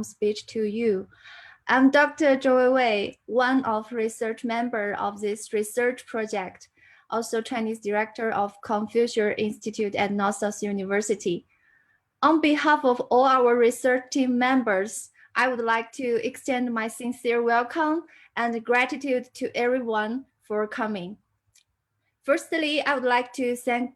speech to you. I'm Dr. Joey Wei, one of research member of this research project, also Chinese director of Confucius Institute at North-South University. On behalf of all our research team members, I would like to extend my sincere welcome and gratitude to everyone for coming. Firstly, I would like to thank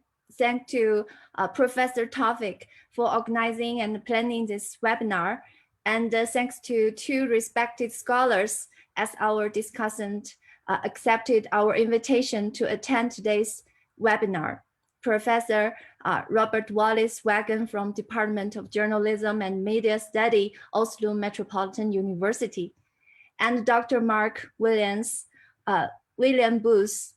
Professor Tawfik for organizing and planning this webinar, and thanks to two respected scholars as our discussant accepted our invitation to attend today's webinar. Professor Robert Wallace Wagon from Department of Journalism and Media Study, Oslo Metropolitan University, and Dr. Mark William Booth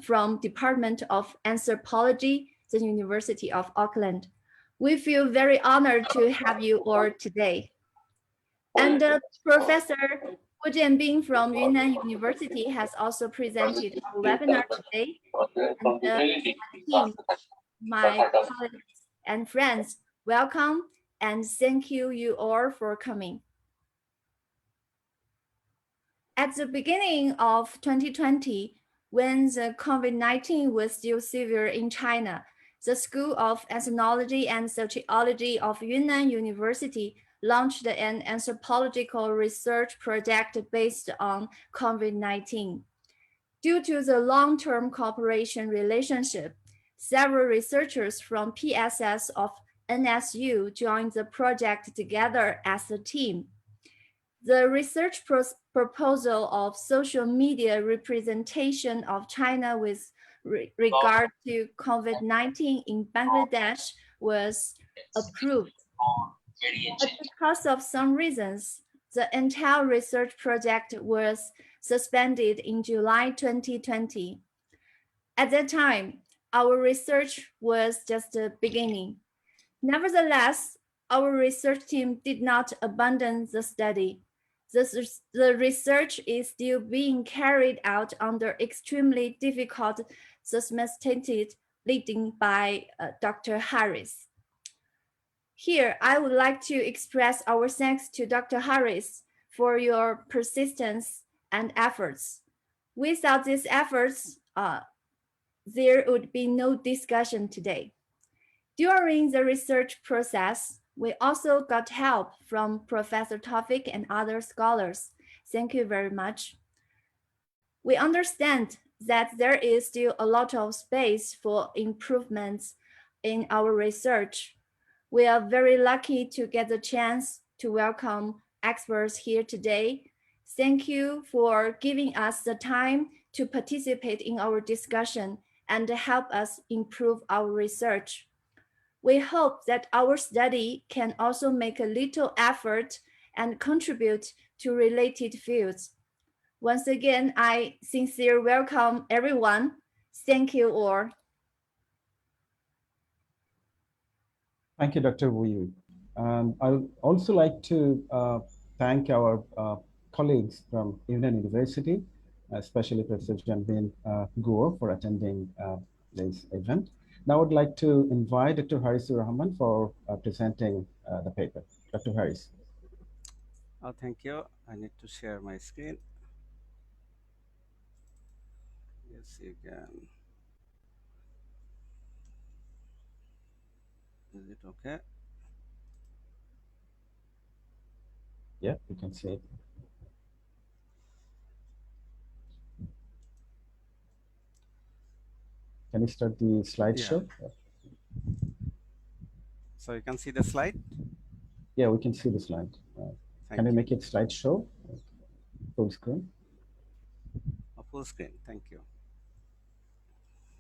from Department of Anthropology, the University of Auckland. We feel very honored to have you all today. And Professor Wu Jianbing from Yunnan University has also presented our webinar today. And my team, my colleagues and friends, welcome and thank you all for coming. At the beginning of 2020, when the COVID-19 was still severe in China, the School of Ethnology and Sociology of Yunnan University launched an anthropological research project based on COVID-19. Due to the long-term cooperation relationship, several researchers from PSS of NSU joined the project together as a team. The research proposal of social media representation of China with regard to COVID-19 in Bangladesh was approved. But because of some reasons, the entire research project was suspended in July 2020. At that time, our research was just beginning. Nevertheless, our research team did not abandon the study. The research is still being carried out under extremely difficult circumstances, leading by Dr. Harris. Here, I would like to express our thanks to Dr. Harris for your persistence and efforts. Without these efforts, there would be no discussion today. During the research process, we also got help from Professor Tawfik and other scholars. Thank you very much. We understand that there is still a lot of space for improvements in our research. We are very lucky to get the chance to welcome experts here today. Thank you for giving us the time to participate in our discussion and help us improve our research. We hope that our study can also make a little effort and contribute to related fields. Once again, I sincerely welcome everyone. Thank you all. Thank you, Dr. Wu. I'd also like to thank our colleagues from Yunnan University, especially Professor Jianbing Guo for attending this event. Now I would like to invite Dr. Haris Rahman for presenting the paper. Dr. Haris. Thank you. I need to share my screen. Yes, you can. Is it okay? Yeah, you can see it. Can you start the slideshow? Yeah. So you can see the slide? Yeah, we can see the slide. Can you make it slideshow? Full screen? A full screen, thank you.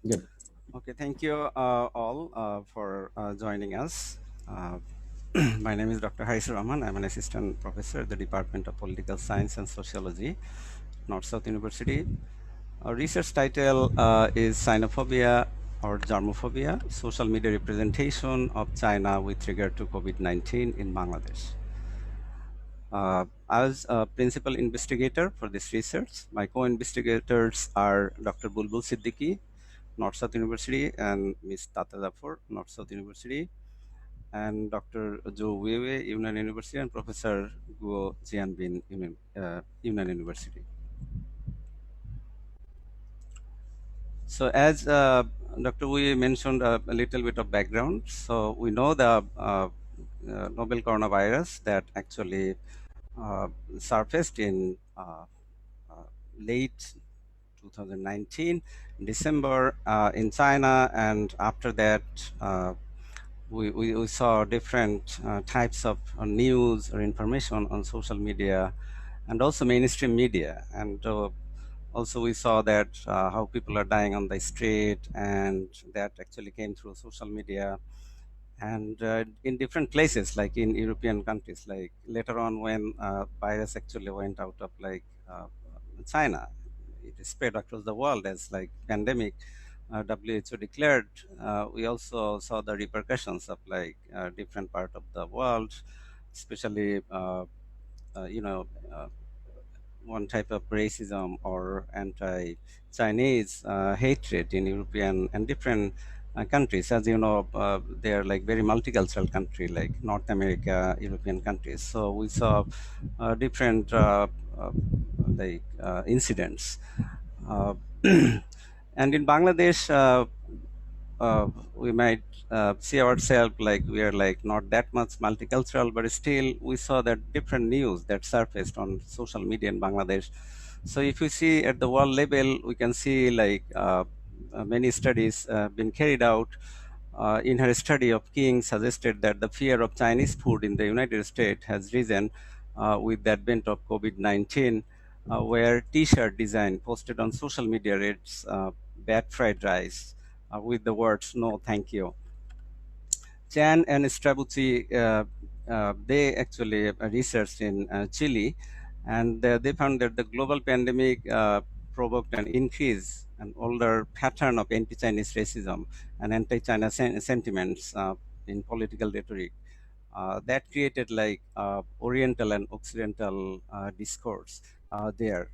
Good. Okay, thank you all for joining us. My name is Dr. Haris Rahman. I'm an assistant professor at the Department of Political Science and Sociology, North-South University. Our research title is Sinophobia or Germophobia, Social Media Representation of China with regard to COVID-19 in Bangladesh. I was a principal investigator for this research. My co-investigators are Dr. Bulbul Siddiqui, North-South University, and Ms. Tata Zafar, North-South University. and Dr. Zhou Weiwei, Yunnan University, and Professor Guo Jianbin, Yunnan University. So as Dr. Wei mentioned a little bit of background, so we know the novel coronavirus that actually surfaced in late 2019, December in China, and after that we saw different types of news or information on social media and also mainstream media. And also we saw that how people are dying on the street, and that actually came through social media. And in different places, like in European countries, like later on when virus actually went out of like China, it spread across the world as like pandemic. WHO declared. We also saw the repercussions of like different part of the world, especially you know one type of racism or anti-Chinese hatred in European and different countries. As you know, they are like very multicultural country, like North America, European countries. So we saw different incidents. Uh, and in Bangladesh, we might see ourselves like we are like not that much multicultural, but still we saw that different news that surfaced on social media in Bangladesh. So if you see at the world level, we can see like many studies been carried out. In her study of King suggested that the fear of Chinese food in the United States has risen with the advent of COVID-19, where T-shirt design posted on social media reads bad fried rice with the words "No, thank you." Chan and Strabucci, they actually researched in Chile, and they found that the global pandemic provoked an increase, an older pattern of anti-Chinese racism and anti-China sentiments in political rhetoric. That created like Oriental and Occidental discourse there.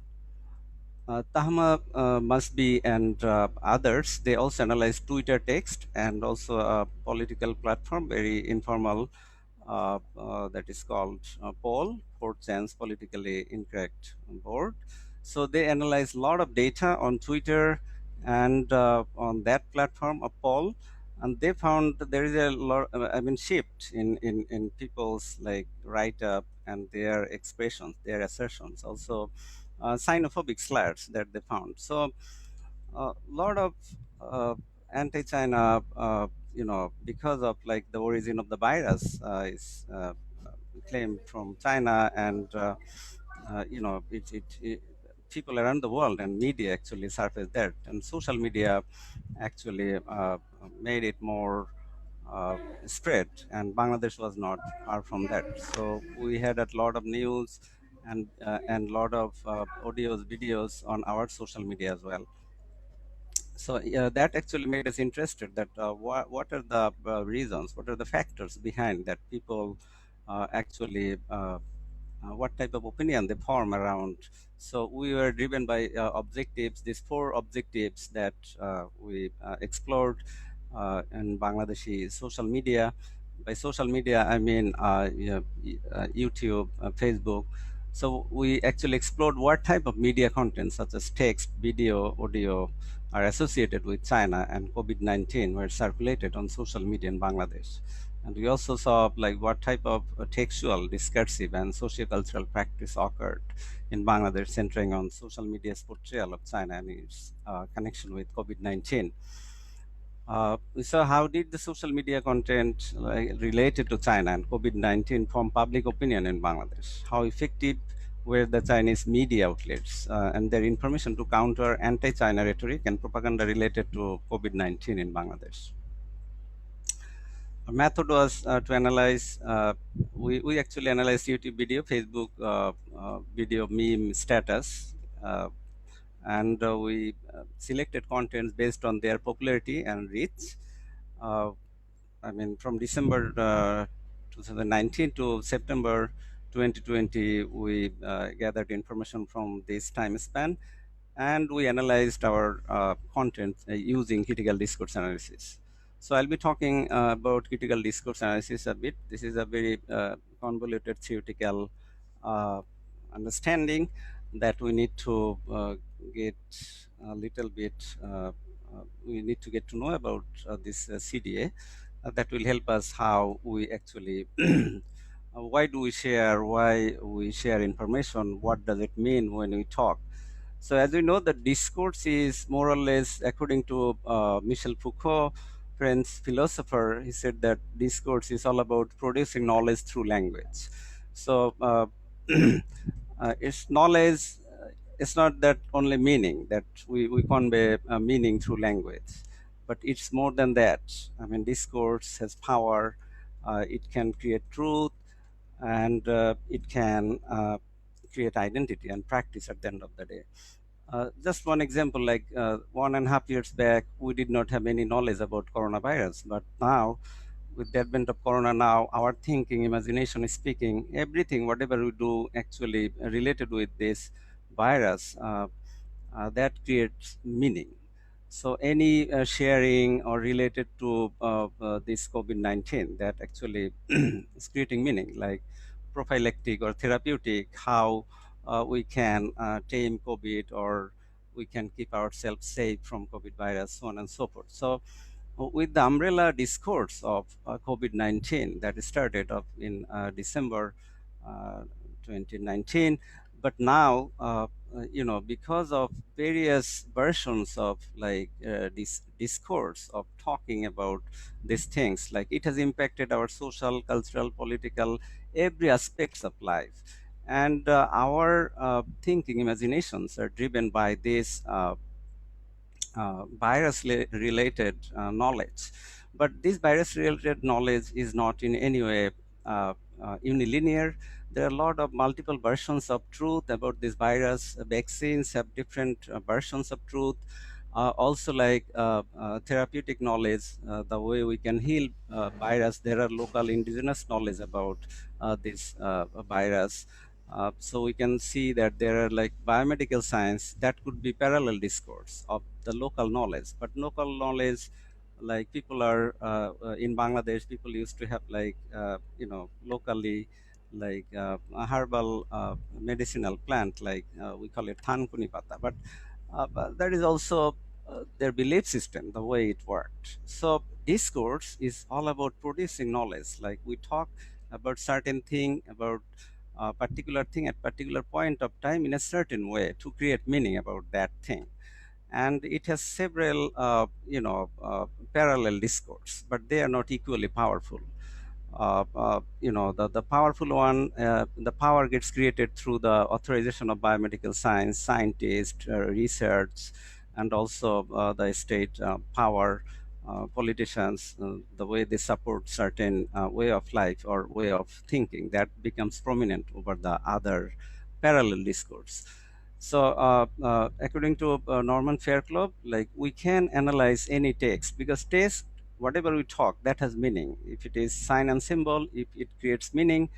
Tahma Masbi and others, they also analyzed Twitter text and also a political platform, very informal, that is called Poll, 4chan's politically incorrect board. So they analyzed a lot of data on Twitter and on that platform, a poll, and they found that there is a lot, shift in people's like write up and their expressions, their assertions. Also, xenophobic slurs that they found. So a lot of anti-China, because of like the origin of the virus is claimed from China, and people around the world and media actually surfaced that, and social media actually made it more uh, spread, and Bangladesh was not far from that. So we had a lot of news and lot of audios, videos on our social media as well. So that actually made us interested that what are the reasons, what are the factors behind that people actually what type of opinion they form around. So we were driven by objectives, these four objectives that we explored in Bangladeshi social media. By social media, I mean YouTube, Facebook. So we actually explored what type of media content, such as text, video, audio, are associated with China and COVID-19 were circulated on social media in Bangladesh. And we also saw like what type of textual, discursive, and sociocultural practice occurred in Bangladesh, centering on social media's portrayal of China and its connection with COVID-19. We saw how did the social media content related to China and COVID-19 form public opinion in Bangladesh? How effective were the Chinese media outlets and their information to counter anti-China rhetoric and propaganda related to COVID-19 in Bangladesh? Our method was to analyze, we actually analyzed YouTube video, Facebook video meme status, and we selected contents based on their popularity and reach. From December 2019 to September 2020, we gathered information from this time span, and we analyzed our content using critical discourse analysis. So I'll be talking about critical discourse analysis a bit. This is a very convoluted theoretical uh, understanding that we need to get a little bit, we need to get to know about this CDA. That will help us how we actually, why do we share, why we share information, what does it mean when we talk. So as we know, the discourse is more or less, according to Michel Foucault, French philosopher, he said that discourse is all about producing knowledge through language. So it's knowledge, it's not that only meaning, that we convey meaning through language, but it's more than that. I mean, discourse has power, it can create truth, and it can create identity and practice at the end of the day. Just one example, like 1.5 years back, we did not have any knowledge about coronavirus, but now, with the advent of corona, now our thinking, imagination is speaking, everything, whatever we do, actually related with this virus, that creates meaning. So any sharing or related to this COVID-19, that actually is creating meaning, like prophylactic or therapeutic, how we can tame COVID, or we can keep ourselves safe from COVID virus, so on and so forth. So with the umbrella discourse of COVID-19 that started up in December uh, 2019, but now, because of various versions of like this discourse of talking about these things, like it has impacted our social, cultural, political, every aspects of life. And our thinking, imaginations are driven by this virus-related knowledge. But this virus-related knowledge is not in any way unilinear. There are a lot of multiple versions of truth about this virus. Vaccines have different versions of truth. Also, like therapeutic knowledge, the way we can heal virus, there are local indigenous knowledge about this virus. So we can see that there are like biomedical science that could be parallel discourse of the local knowledge. But local knowledge, like people are in Bangladesh, people used to have like locally, like a herbal medicinal plant, like we call it thankuni pata. But that is also their belief system, the way it worked. So discourse is all about producing knowledge. Like we talk about certain thing, about a particular thing at particular point of time in a certain way to create meaning about that thing. And it has several parallel discourse, but they are not equally powerful. The powerful one, the power gets created through the authorization of biomedical science, scientists, research, and also the state power, politicians, the way they support certain way of life or way of thinking, that becomes prominent over the other parallel discourse. So, according to Norman Fairclough, like we can analyze any text, because text, whatever we talk, that has meaning. If it is sign and symbol, if it creates meaning,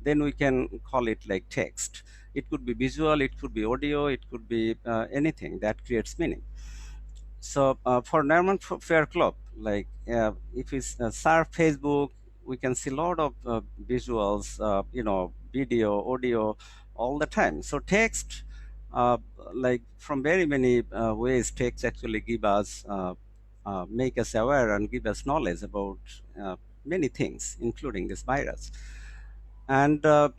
then we can call it like text. It could be visual, it could be audio, it could be anything that creates meaning. So for Norman Fairclough, like if we surf Facebook, we can see a lot of visuals, video, audio, all the time. So text, uh, like from very many ways, text actually give us, make us aware and give us knowledge about many things, including this virus. And the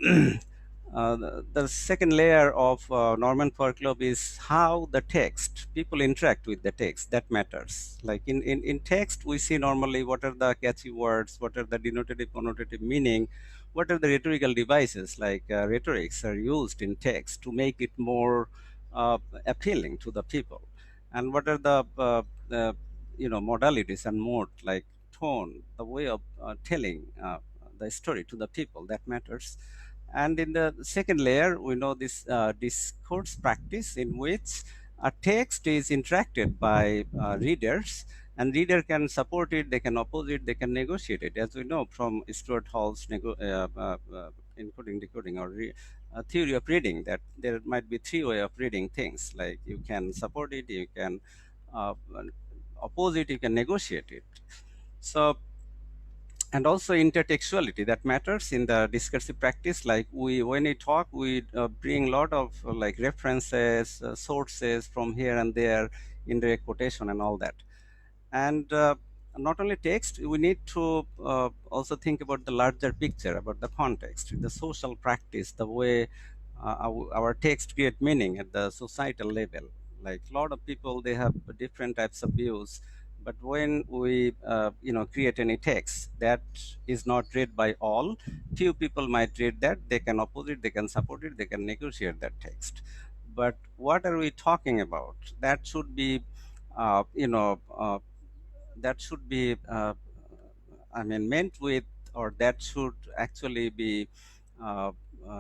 second layer of Norman Fairclough is how the text, people interact with the text, that matters. Like in text, we see normally what are the catchy words, what are the denotative, connotative meaning, what are the rhetorical devices, like rhetorics are used in text to make it more appealing to the people. And what are the modalities and mode, like tone, the way of telling the story to the people, that matters. And in the second layer, we know this discourse practice, in which a text is interacted by readers, and reader can support it, they can oppose it, they can negotiate it, as we know from Stuart Hall's encoding, decoding, or theory of reading, that there might be three way of reading things. Like you can support it, you can uh, oppose it, you can negotiate it. So, and also intertextuality that matters in the discursive practice. Like when we talk, we bring a lot of like references, sources from here and there, indirect quotation and all that. And not only text, we need to also think about the larger picture, about the context, the social practice, the way our text create meaning at the societal level. Like a lot of people, they have different types of views, but when we create any text that is not read by all, few people might read that, they can oppose it, they can support it, they can negotiate that text. But what are we talking about? That should be uh, you know uh, that should be meant with, or that should actually be uh,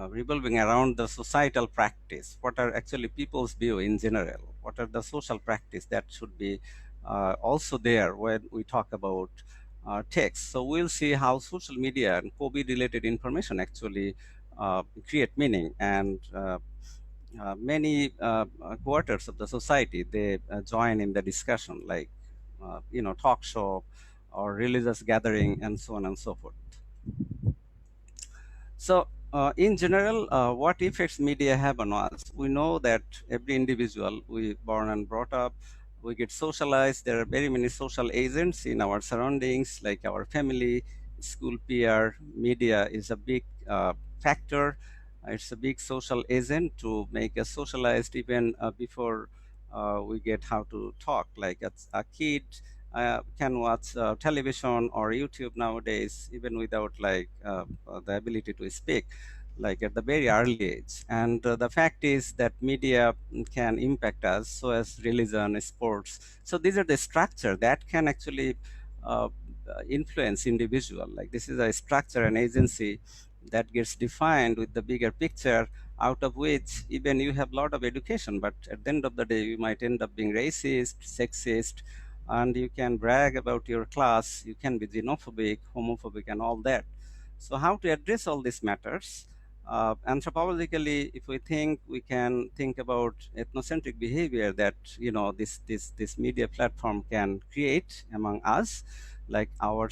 revolving around the societal practice. What are actually people's view in general? What are the social practice that should be also there when we talk about text? So we'll see how social media and COVID related information actually create meaning, and many quarters of the society, they join in the discussion, like talk show or religious gathering and so on and so forth. So in general, what effects media have on us? We know that every individual, we born and brought up, we get socialized. There are very many social agents in our surroundings, like our family, school, peer. Media is a big factor. It's a big social agent to make us socialized even before we get how to talk. Like a kid can watch television or YouTube nowadays, even without the ability to speak, like at the very early age. And the fact is that media can impact us, so as religion, sports. So these are the structure that can actually influence individual. Like this is a structure and agency that gets defined with the bigger picture, out of which even you have a lot of education, but at the end of the day you might end up being racist, sexist, and you can brag about your class, you can be xenophobic, homophobic, and all that. So how to address all these matters? Anthropologically, if we think, we can think about ethnocentric behavior that this media platform can create among us, like our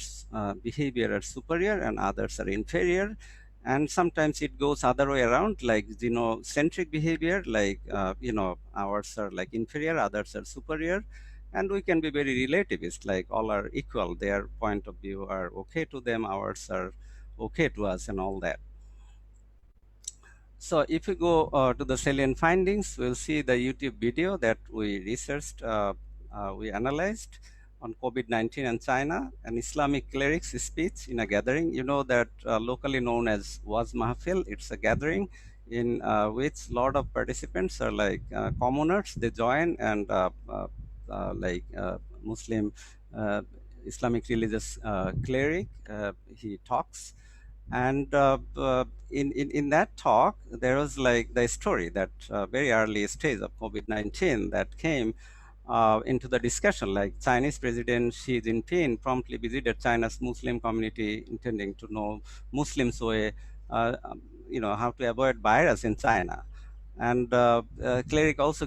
behavior are superior and others are inferior. And sometimes it goes other way around, like xenocentric behavior, like ours are like inferior, others are superior. And we can be very relativist, like all are equal, their point of view are okay to them, ours are okay to us, and all that. So if we go to the salient findings, we'll see the YouTube video that we researched, we analyzed on COVID-19 and China, an Islamic cleric's speech in a gathering. You know that locally known as Waz Mahfil, it's a gathering in which a lot of participants are like commoners, they join, and Muslim Islamic religious cleric, he talks. And in that talk, there was like the story that very early stage of COVID-19 that came into the discussion. Like Chinese President Xi Jinping promptly visited China's Muslim community, intending to know Muslims' way, how to avoid virus in China. And Cleric also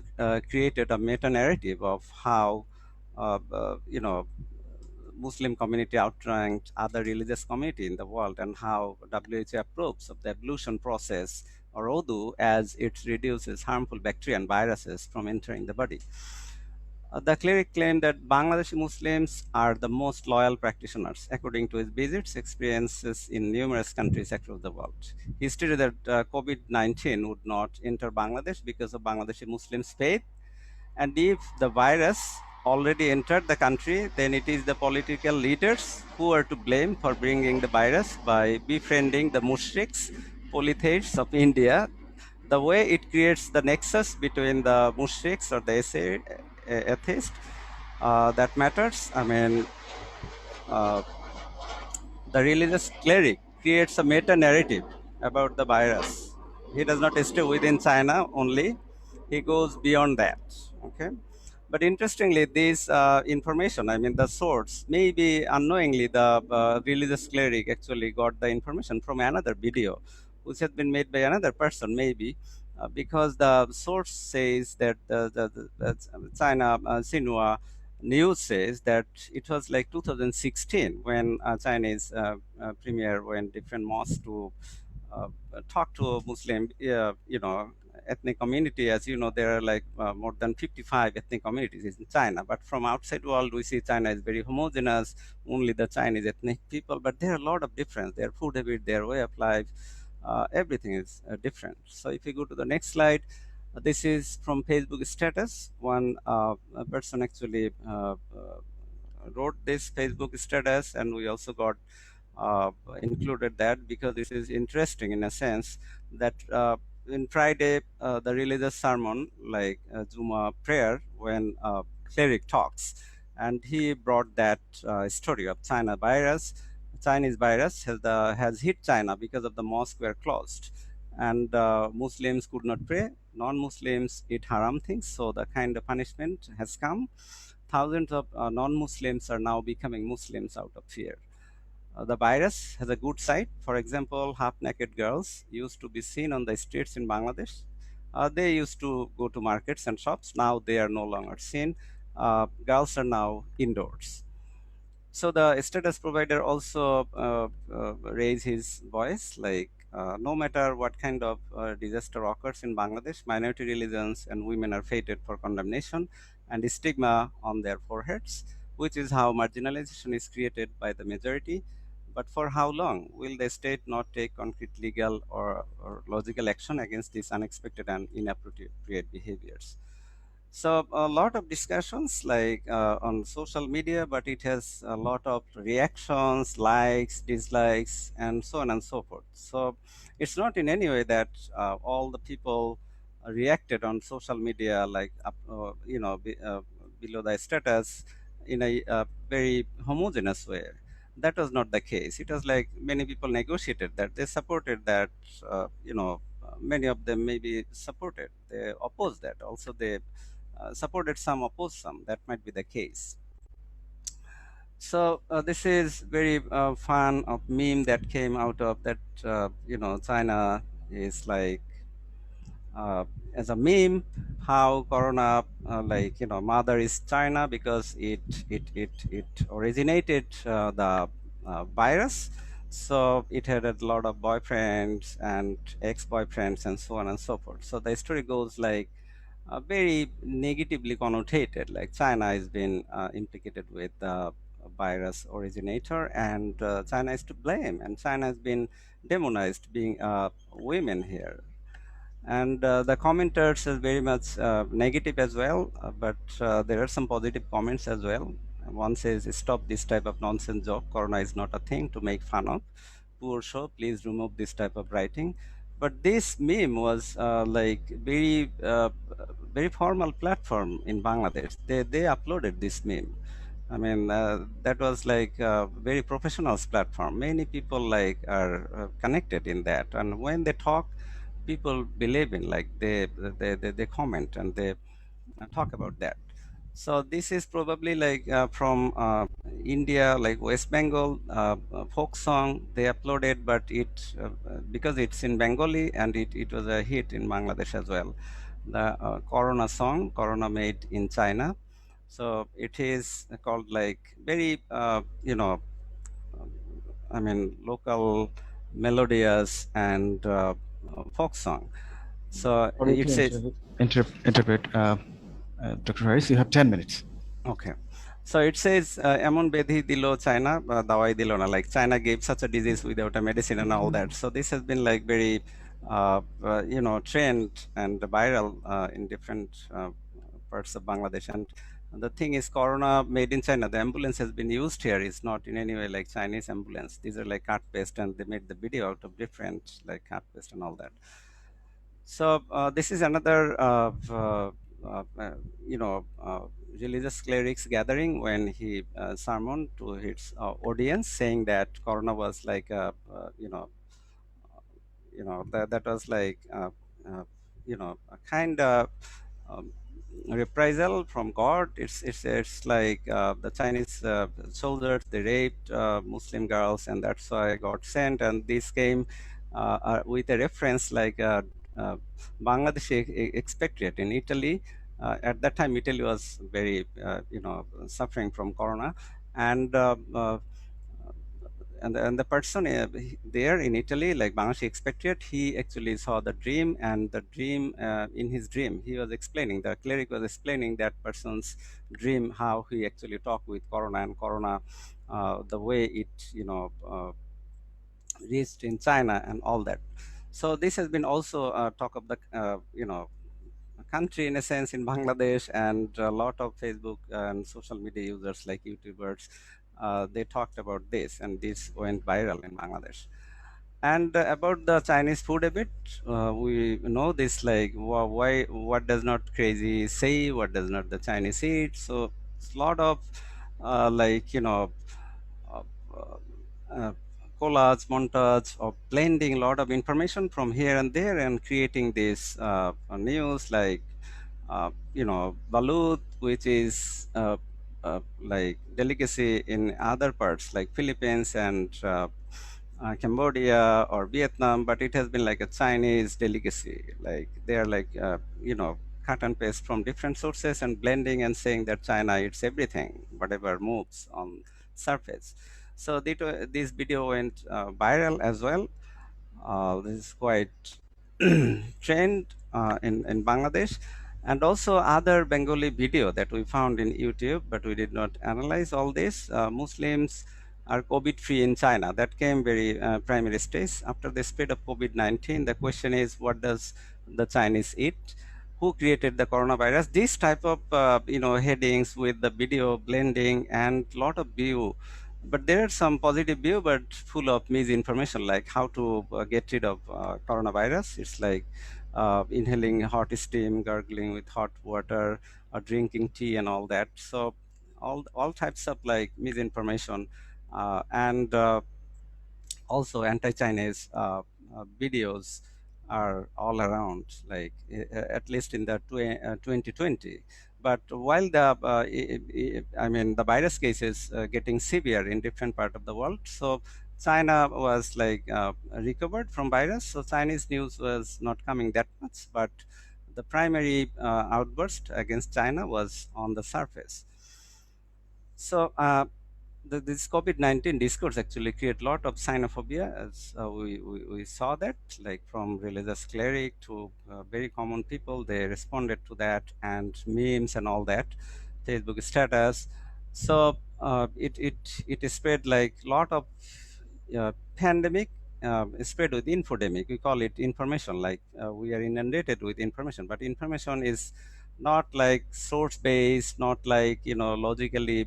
created a meta-narrative of how, Muslim community outranked other religious community in the world, and how WHO approves of the evolution process, or ODU, as it reduces harmful bacteria and viruses from entering the body. The cleric claimed that Bangladeshi Muslims are the most loyal practitioners, according to his visits experiences in numerous countries across the world. He stated that COVID-19 would not enter Bangladesh because of Bangladeshi Muslims' faith, and if the virus already entered the country, then it is the political leaders who are to blame for bringing the virus by befriending the mushriks, polytheists of India. The way it creates the nexus between the mushriks or the atheist, that matters. Uh, the religious cleric creates a meta narrative about the virus. He does not stay within China only, he goes beyond that. Okay. But interestingly, this information, the source, maybe unknowingly, the religious cleric actually got the information from another video, which has been made by another person, maybe, because the source says that the China, Xinhua, news says that it was like 2016 when Chinese premier went different mosques to uh, talk to a Muslim, ethnic community. As you know, there are like more than 55 ethnic communities in China. But from outside world, we see China is very homogeneous, only the Chinese ethnic people. But there are a lot of difference. Their food habit, their way of life, everything is different. So if you go to the next slide, this is from Facebook status. One person actually wrote this Facebook status, and we also got uh, included that because this is interesting in a sense that in Friday, the religious sermon, like Juma prayer, when cleric talks, and he brought that story of Chinese virus has hit China because of the mosques were closed, and Muslims could not pray. Non-Muslims eat haram things, so the kind of punishment has come. Thousands of non-Muslims are now becoming Muslims out of fear. The virus has a good side. For example, half-naked girls used to be seen on the streets in Bangladesh. They used to go to markets and shops. Now they are no longer seen. Girls are now indoors. So the status provider also raised his voice, like no matter what kind of disaster occurs in Bangladesh, minority religions and women are fated for condemnation and stigma on their foreheads, which is how marginalization is created by the majority. But for how long will the state not take concrete legal or logical action against these unexpected and inappropriate behaviors? So a lot of discussions like on social media, but it has a lot of reactions, likes, dislikes, and so on and so forth. So it's not in any way that all the people reacted on social media like below the status in a very homogeneous way. That was not the case. It was like many people negotiated that. They supported that. Many of them maybe supported. They opposed that. Also, they supported some, opposed some. That might be the case. So this is very fun of meme that came out of that. China is like as a meme how corona mother is China because it originated the virus. So it had a lot of boyfriends and ex-boyfriends and so on and so forth. So the story goes like very negatively connotated, like China has been implicated with the virus originator, and China is to blame, and China has been demonized being women here. And the commenters is very much negative as well, but there are some positive comments as well. One says, stop this type of nonsense joke. Corona is not a thing to make fun of. Poor show, please remove this type of writing. But this meme was very formal platform in Bangladesh. They uploaded this meme. I mean, that was like a very professional platform. Many people like are connected in that. And when they talk, people believe in, like they comment and they talk about that. So this is probably like from India, like West Bengal folk song they uploaded, but it because it's in Bengali and it was a hit in Bangladesh as well. The Corona song, Corona made in China. So it is called like very I mean local melodious and folk song. So Sorry it to says, interpret. Dr. Harris, you have 10 minutes. okay. So it says, "Emon bedhi dilo China, dawai dilo na." Like China gave such a disease without a medicine and all that. So this has been like very, trend and viral in different parts of Bangladesh. And the thing is, Corona made in China. The ambulance has been used here. It's not in any way like Chinese ambulance. These are like cut paste, and they made the video out of different like cut paste and all that. So this is another, uh, uh, religious clerics gathering when he sermon to his audience, saying that Corona was like that was like a kind of um, reprisal from God. It's like the Chinese soldiers, they raped Muslim girls, and that's why God sent. And this came with a reference like Bangladeshi expatriate in Italy. At that time, Italy was very, suffering from corona, and the person there in Italy, like Bangladeshi expatriate, he actually saw the dream, and the dream, in his dream, he was explaining, the cleric was explaining that person's dream, how he actually talked with Corona, and Corona, the way it, reached in China and all that. So this has been also talk of the, country in a sense in Bangladesh, and a lot of Facebook and social media users like YouTubers, they talked about this, and this went viral in Bangladesh. And about the Chinese food a bit, we know this, like why, what does not crazy say, what does not the Chinese eat. So it's a lot of uh, uh, collage, montage of blending a lot of information from here and there and creating this news, like balut, which is like delicacy in other parts like Philippines and Cambodia or Vietnam, but it has been like a Chinese delicacy. Like they are like cut and paste from different sources and blending and saying that China eats everything, whatever moves on surface. So this video went viral as well. This is quite trend in Bangladesh, and also other Bengali video that we found in YouTube, but we did not analyze all this. Muslims are COVID free in China. That came very primary stage. After the spread of COVID-19, the question is, what does the Chinese eat? Who created the coronavirus? This type of headings with the video blending and lot of view, but there are some positive view, but full of misinformation, like how to get rid of coronavirus. It's like inhaling hot steam, gargling with hot water, or drinking tea and all that. So all types of like misinformation, and also anti-Chinese videos are all around, like at least in the 2020. But while the I mean the virus cases getting severe in different part of the world, so China was like recovered from virus, so Chinese news was not coming that much, but the primary outburst against China was on the surface. So this COVID-19 discourse actually create a lot of xenophobia, as we saw that, like from religious cleric to very common people, they responded to that, and memes and all that, Facebook status. So it spread like a lot of pandemic spread with infodemic. We call it information, like we are inundated with information, but information is not like source based, not like logically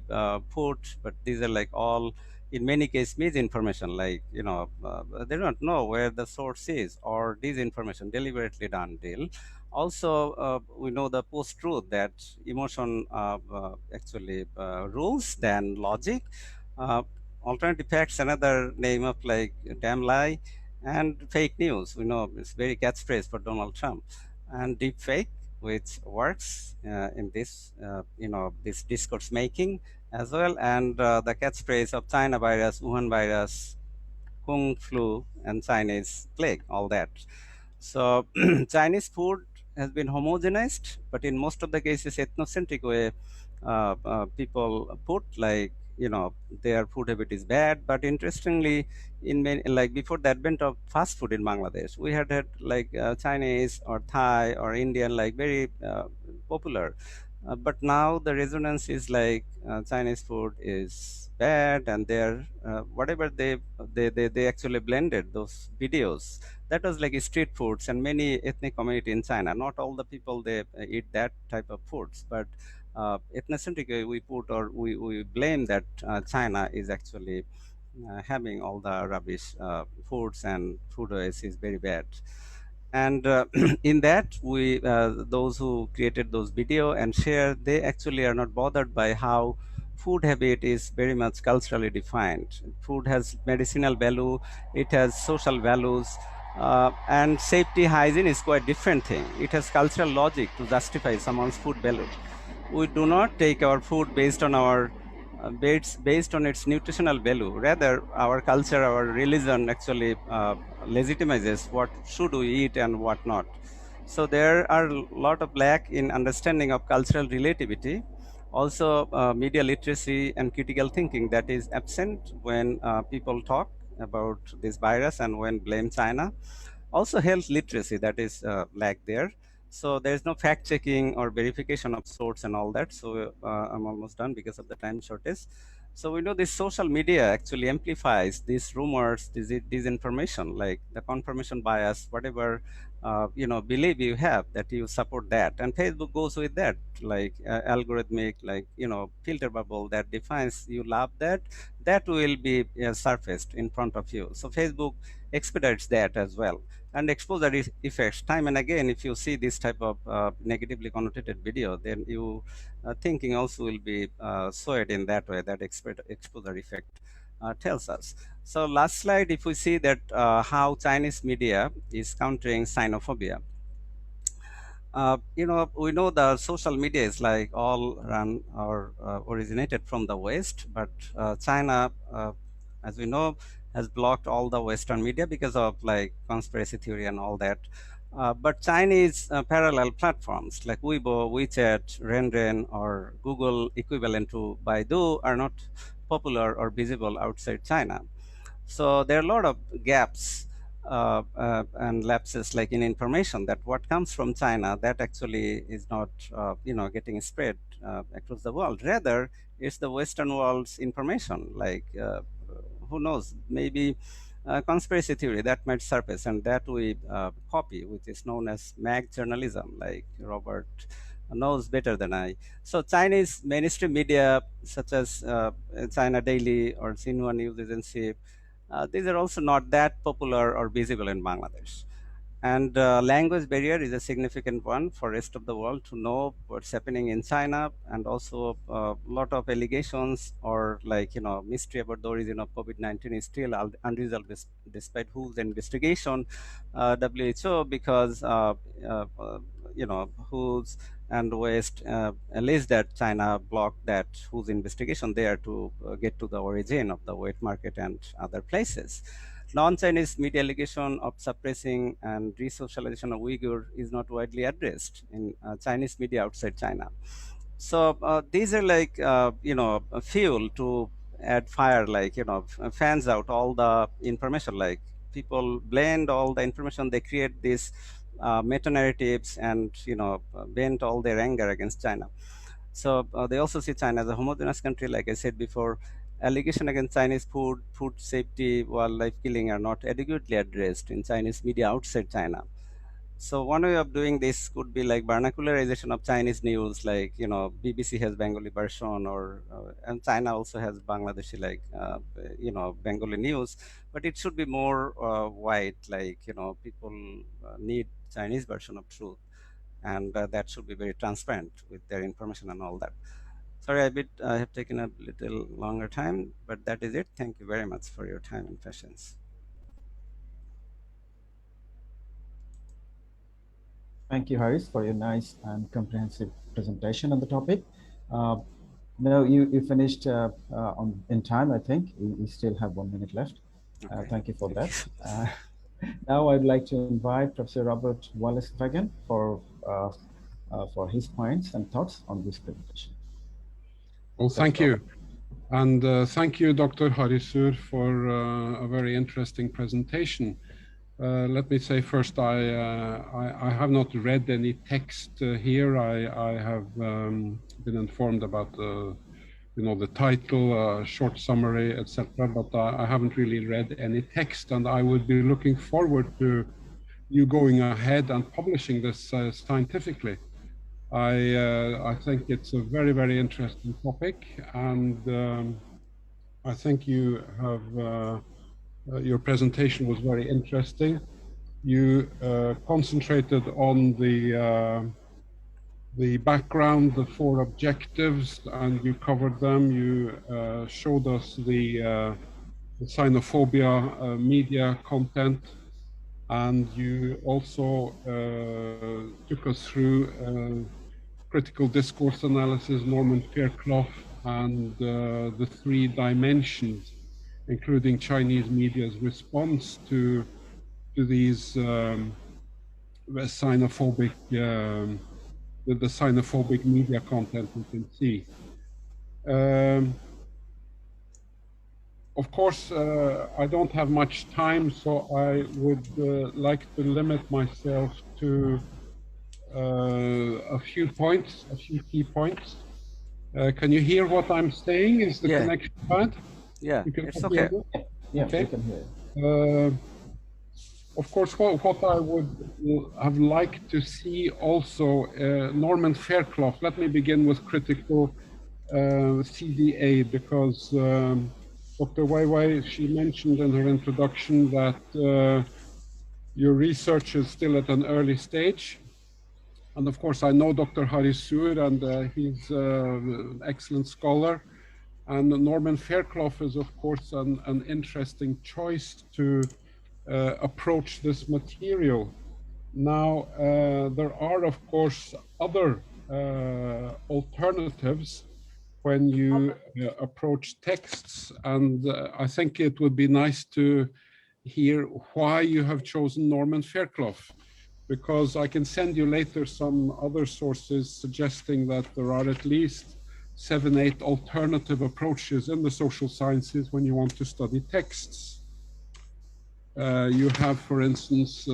put, but these are like all in many cases misinformation, like they don't know where the source is, or disinformation deliberately done deal. Also we know the post truth, that emotion actually rules than logic. uh, Alternative facts, another name of like damn lie, and fake news. We know it's very catchphrase for Donald Trump, and deep fake, which works in this this discourse making as well, and the catchphrase of China virus, Wuhan virus, Kung flu, and Chinese plague, all that. So Chinese food has been homogenized, but in most of the cases, ethnocentric way, people put like their food habit is bad. But interestingly, in many, like before the advent of fast food in Bangladesh, we had like Chinese or Thai or Indian, like very popular. But now the resonance is like Chinese food is bad, and they're whatever they actually blended those videos. That was like street foods, and many ethnic community in China. Not all the people they eat that type of foods, but ethnocentric we put, or we blame that China is actually having all the rubbish foods, and food waste is very bad. And in that, we those who created those video and share, they actually are not bothered by how food habit is very much culturally defined. Food has medicinal value, it has social values, and safety hygiene is quite different thing. It has cultural logic to justify someone's food value. We do not take our food based on our based on its nutritional value. Rather, our culture, our religion actually legitimizes what should we eat and what not. So there are a lot of lack in understanding of cultural relativity. Also, media literacy and critical thinking that is absent when people talk about this virus and when blame China. Also, health literacy that is lack there. So there's no fact checking or verification of source and all that. So I'm almost done because of the time shortage. So we know this social media actually amplifies these rumors, this disinformation, like the confirmation bias, whatever belief you have that you support that, and Facebook goes with that, like algorithmic, like filter bubble that defines you love that will be surfaced in front of you. So Facebook expedites that as well, and exposure effects time and again. If you see this type of negatively connotated video, then you thinking also will be swayed in that way that exposure effect tells us. So last slide, if we see that how Chinese media is countering xenophobia. We know the social media is like all run or originated from the West, but China, as we know, has blocked all the Western media because of like conspiracy theory and all that. But Chinese parallel platforms like Weibo, WeChat, Renren, or Google equivalent to Baidu are not popular or visible outside China. So there are a lot of gaps and lapses like in information that what comes from China that actually is not getting spread across the world. Rather, it's the Western world's information. Like who knows, maybe conspiracy theory that might surface and that we copy, which is known as mag journalism. Like Robert knows better than I. So Chinese mainstream media such as China Daily or Xinhua News Agency, these are also not that popular or visible in Bangladesh. And language barrier is a significant one for rest of the world to know what's happening in China, and also a lot of allegations or mystery about the origin of COVID-19 is still unresolved despite WHO's investigation, WHO, because WHO's and West alleged that China blocked that WHO's investigation there to get to the origin of the wet market and other places. Non-Chinese media allegation of suppressing and resocialization of Uyghur is not widely addressed in Chinese media outside China. So these are like a fuel to add fire, like fans out all the information. Like people blend all the information, they create these meta narratives and vent all their anger against China. So they also see China as a homogeneous country. Like I said before, allegation against Chinese food safety, wildlife killing are not adequately addressed in Chinese media outside China. So one way of doing this could be like vernacularization of Chinese news, like BBC has Bengali version, or and China also has Bangladeshi Bengali news, but it should be more wide. Like people need Chinese version of truth, and that should be very transparent with their information and all that. Sorry, I have taken a little longer time, but that is it. Thank you very much for your time and patience. Thank you, Haris, for your nice and comprehensive presentation on the topic. No, you finished in time, I think. We still have 1 minute left. Okay. Thank you for that. Now I'd like to invite Professor Robert Wallace Fagan for his points and thoughts on this presentation. Well, thank you. And thank you, Dr. Harisur, for a very interesting presentation. Let me say first, I have not read any text here. I have been informed about the title, short summary, etc. But I haven't really read any text, and I would be looking forward to you going ahead and publishing this scientifically. I think it's a very, very interesting topic, and I think you have. Your presentation was very interesting. You concentrated on the background, the 4 objectives, and you covered them. You showed us the xenophobia media content, and you also took us through critical discourse analysis, Norman Fairclough, and the 3 dimensions, including Chinese media's response to these xenophobic, the xenophobic media content you can see. Of course, I don't have much time, so I would like to limit myself to a few points, a few key points. Can you hear what I'm saying? Is the connection bad? Yeah, You can it's okay. Yeah, okay. we can hear. Of course, what I would have liked to see also, Norman Fairclough. Let me begin with critical CDA, because Dr. Wei, she mentioned in her introduction that your research is still at an early stage. And of course, I know Dr. Harisur, and he's an excellent scholar. And Norman Fairclough is, of course, an interesting choice to approach this material. Now, there are, of course, other alternatives when you approach texts, and I think it would be nice to hear why you have chosen Norman Fairclough, because I can send you later some other sources suggesting that there are at least 7, 8 alternative approaches in the social sciences when you want to study texts. You have, for instance,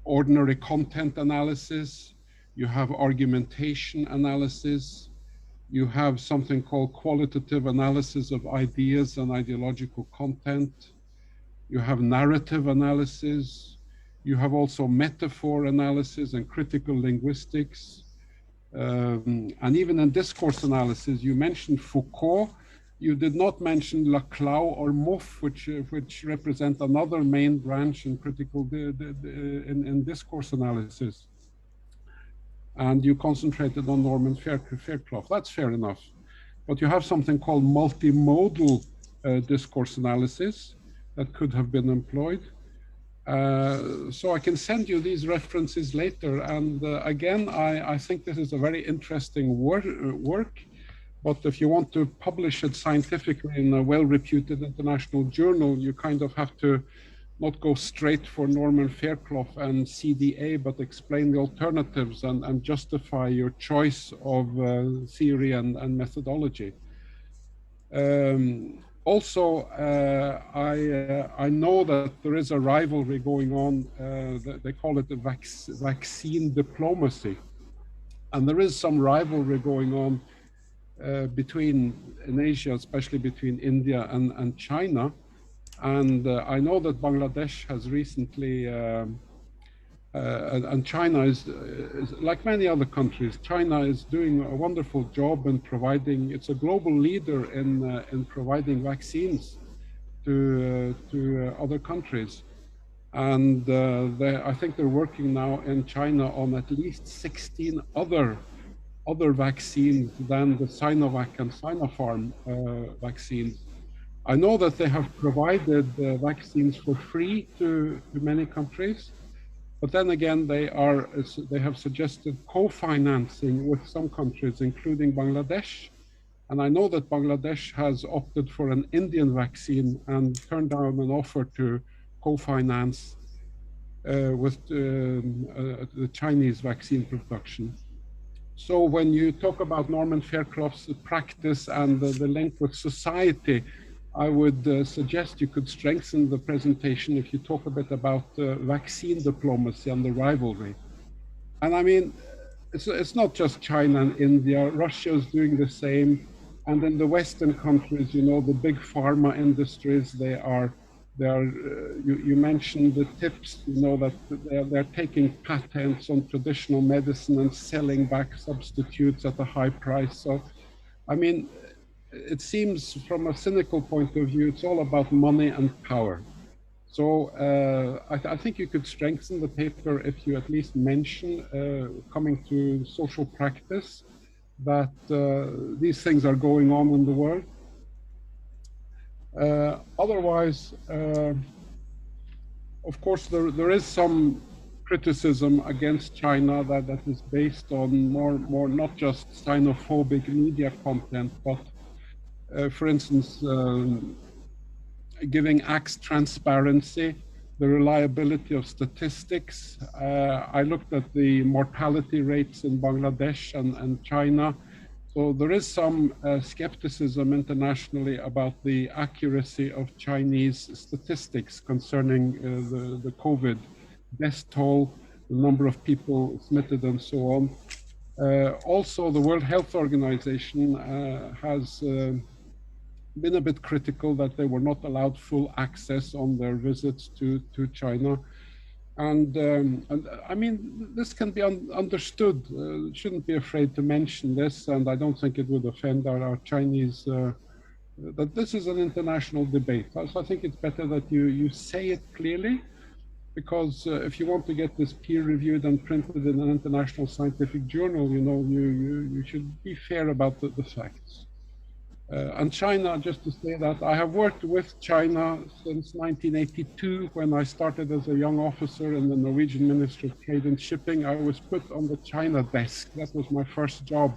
ordinary content analysis, you have argumentation analysis, you have something called qualitative analysis of ideas and ideological content, you have narrative analysis, you have also metaphor analysis and critical linguistics, and even in discourse analysis, you mentioned Foucault. You did not mention Laclau or Mouffe, which represent another main branch in critical in discourse analysis. And you concentrated on Norman Fairclough. That's fair enough. But you have something called multimodal discourse analysis that could have been employed. So I can send you these references later. And again, I think this is a very interesting work. But if you want to publish it scientifically in a well-reputed international journal, you kind of have to not go straight for Norman Fairclough and CDA, but explain the alternatives and justify your choice of theory and methodology. Also, I know that there is a rivalry going on. They call it the vaccine diplomacy. And there is some rivalry going on in Asia, especially between India and China. And I know that Bangladesh has recently, and China is like many other countries, China is doing a wonderful job in providing, it's a global leader in providing vaccines to other countries. And I think they're working now in China on at least 16 other vaccines than the Sinovac and Sinopharm vaccines. I know that they have provided vaccines for free to many countries, but then again, they have suggested co-financing with some countries, including Bangladesh. And I know that Bangladesh has opted for an Indian vaccine and turned down an offer to co-finance with the Chinese vaccine production. So when you talk about Norman Fairclough's practice and the link with society, I would suggest you could strengthen the presentation if you talk a bit about vaccine diplomacy and the rivalry. And I mean, it's not just China and India, Russia is doing the same. And in the Western countries, you know, the big pharma industries, you mentioned the tips, you know, that they're taking patents on traditional medicine and selling back substitutes at a high price. So, I mean, it seems from a cynical point of view, it's all about money and power. So I think you could strengthen the paper if you at least mention, coming to social practice, that these things are going on in the world. Otherwise, of course, there is some criticism against China that is based on more not just xenophobic media content, but for instance, giving Axe transparency the reliability of statistics. I looked at the mortality rates in Bangladesh and China. So there is some skepticism internationally about the accuracy of Chinese statistics concerning the COVID death toll, the number of people smitten and so on. Also, the World Health Organization has been a bit critical that they were not allowed full access on their visits to China. And I mean, this can be understood. Shouldn't be afraid to mention this, and I don't think it would offend our Chinese, that this is an international debate. So I think it's better that you say it clearly, because if you want to get this peer-reviewed and printed in an international scientific journal, you know, you should be fair about the facts. And China, just to say that, I have worked with China since 1982, when I started as a young officer in the Norwegian Ministry of Trade and Shipping. I was put on the China desk. That was my first job.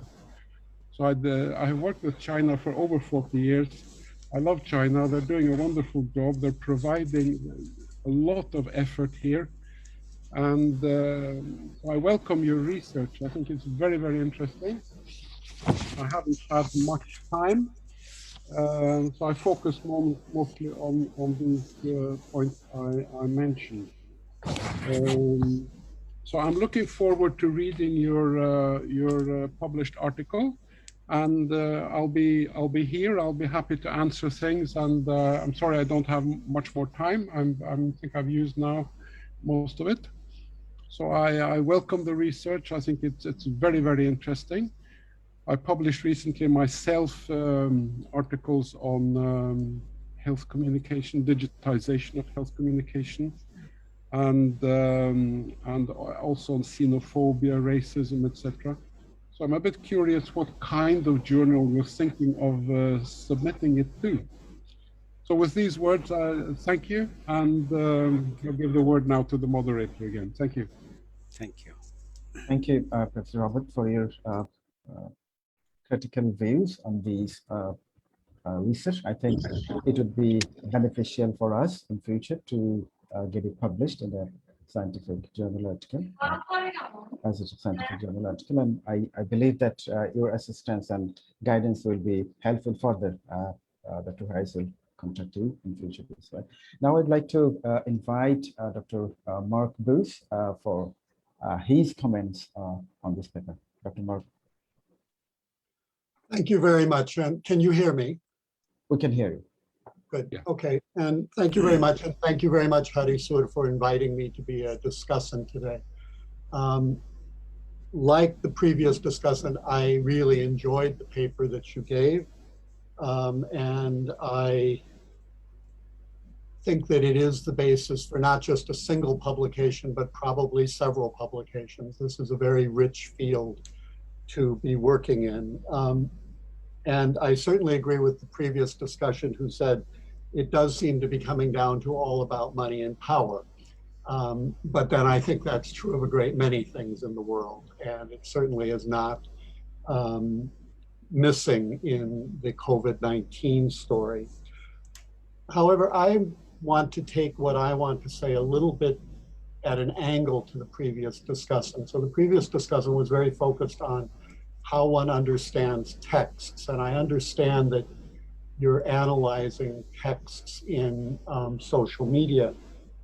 So I have worked with China for over 40 years. I love China. They're doing a wonderful job. They're providing a lot of effort here. And I welcome your research. I think it's very, very interesting. I haven't had much time. So I focus mostly on these points I mentioned. So I'm looking forward to reading your published article, and I'll be here. I'll be happy to answer things. And I'm sorry I don't have much more time. I think I've used now most of it. So I welcome the research. I think it's very, very interesting. I published recently myself articles on health communication, digitization of health communication, and also on xenophobia, racism, etc. So I'm a bit curious what kind of journal you're thinking of submitting it to. So with these words, thank you, and I'll give the word now to the moderator again. Thank you. Thank you. Thank you, Professor Robert, for your critical views on these research. I think it would be beneficial for us in future to get it published in a scientific journal article, as a scientific journal article. And I believe that your assistance and guidance will be helpful further. Dr. Harris will contact you in future as well. Now I'd like to invite Dr. Mark Booth for his comments on this paper. Dr. Mark. Thank you very much. And can you hear me? We can hear you. Good. Yeah. Okay. And thank you very much. And thank you very much, Harisur, for inviting me to be a discussant today. Like the previous discussant, I really enjoyed the paper that you gave. And I think that it is the basis for not just a single publication, but probably several publications. This is a very rich field to be working in. And I certainly agree with the previous discussion who said it does seem to be coming down to all about money and power. But then I think that's true of a great many things in the world. And it certainly is not missing in the COVID-19 story. However, I want to take what I want to say a little bit at an angle to the previous discussant. So the previous discussant was very focused on how one understands texts. And I understand that you're analyzing texts in social media,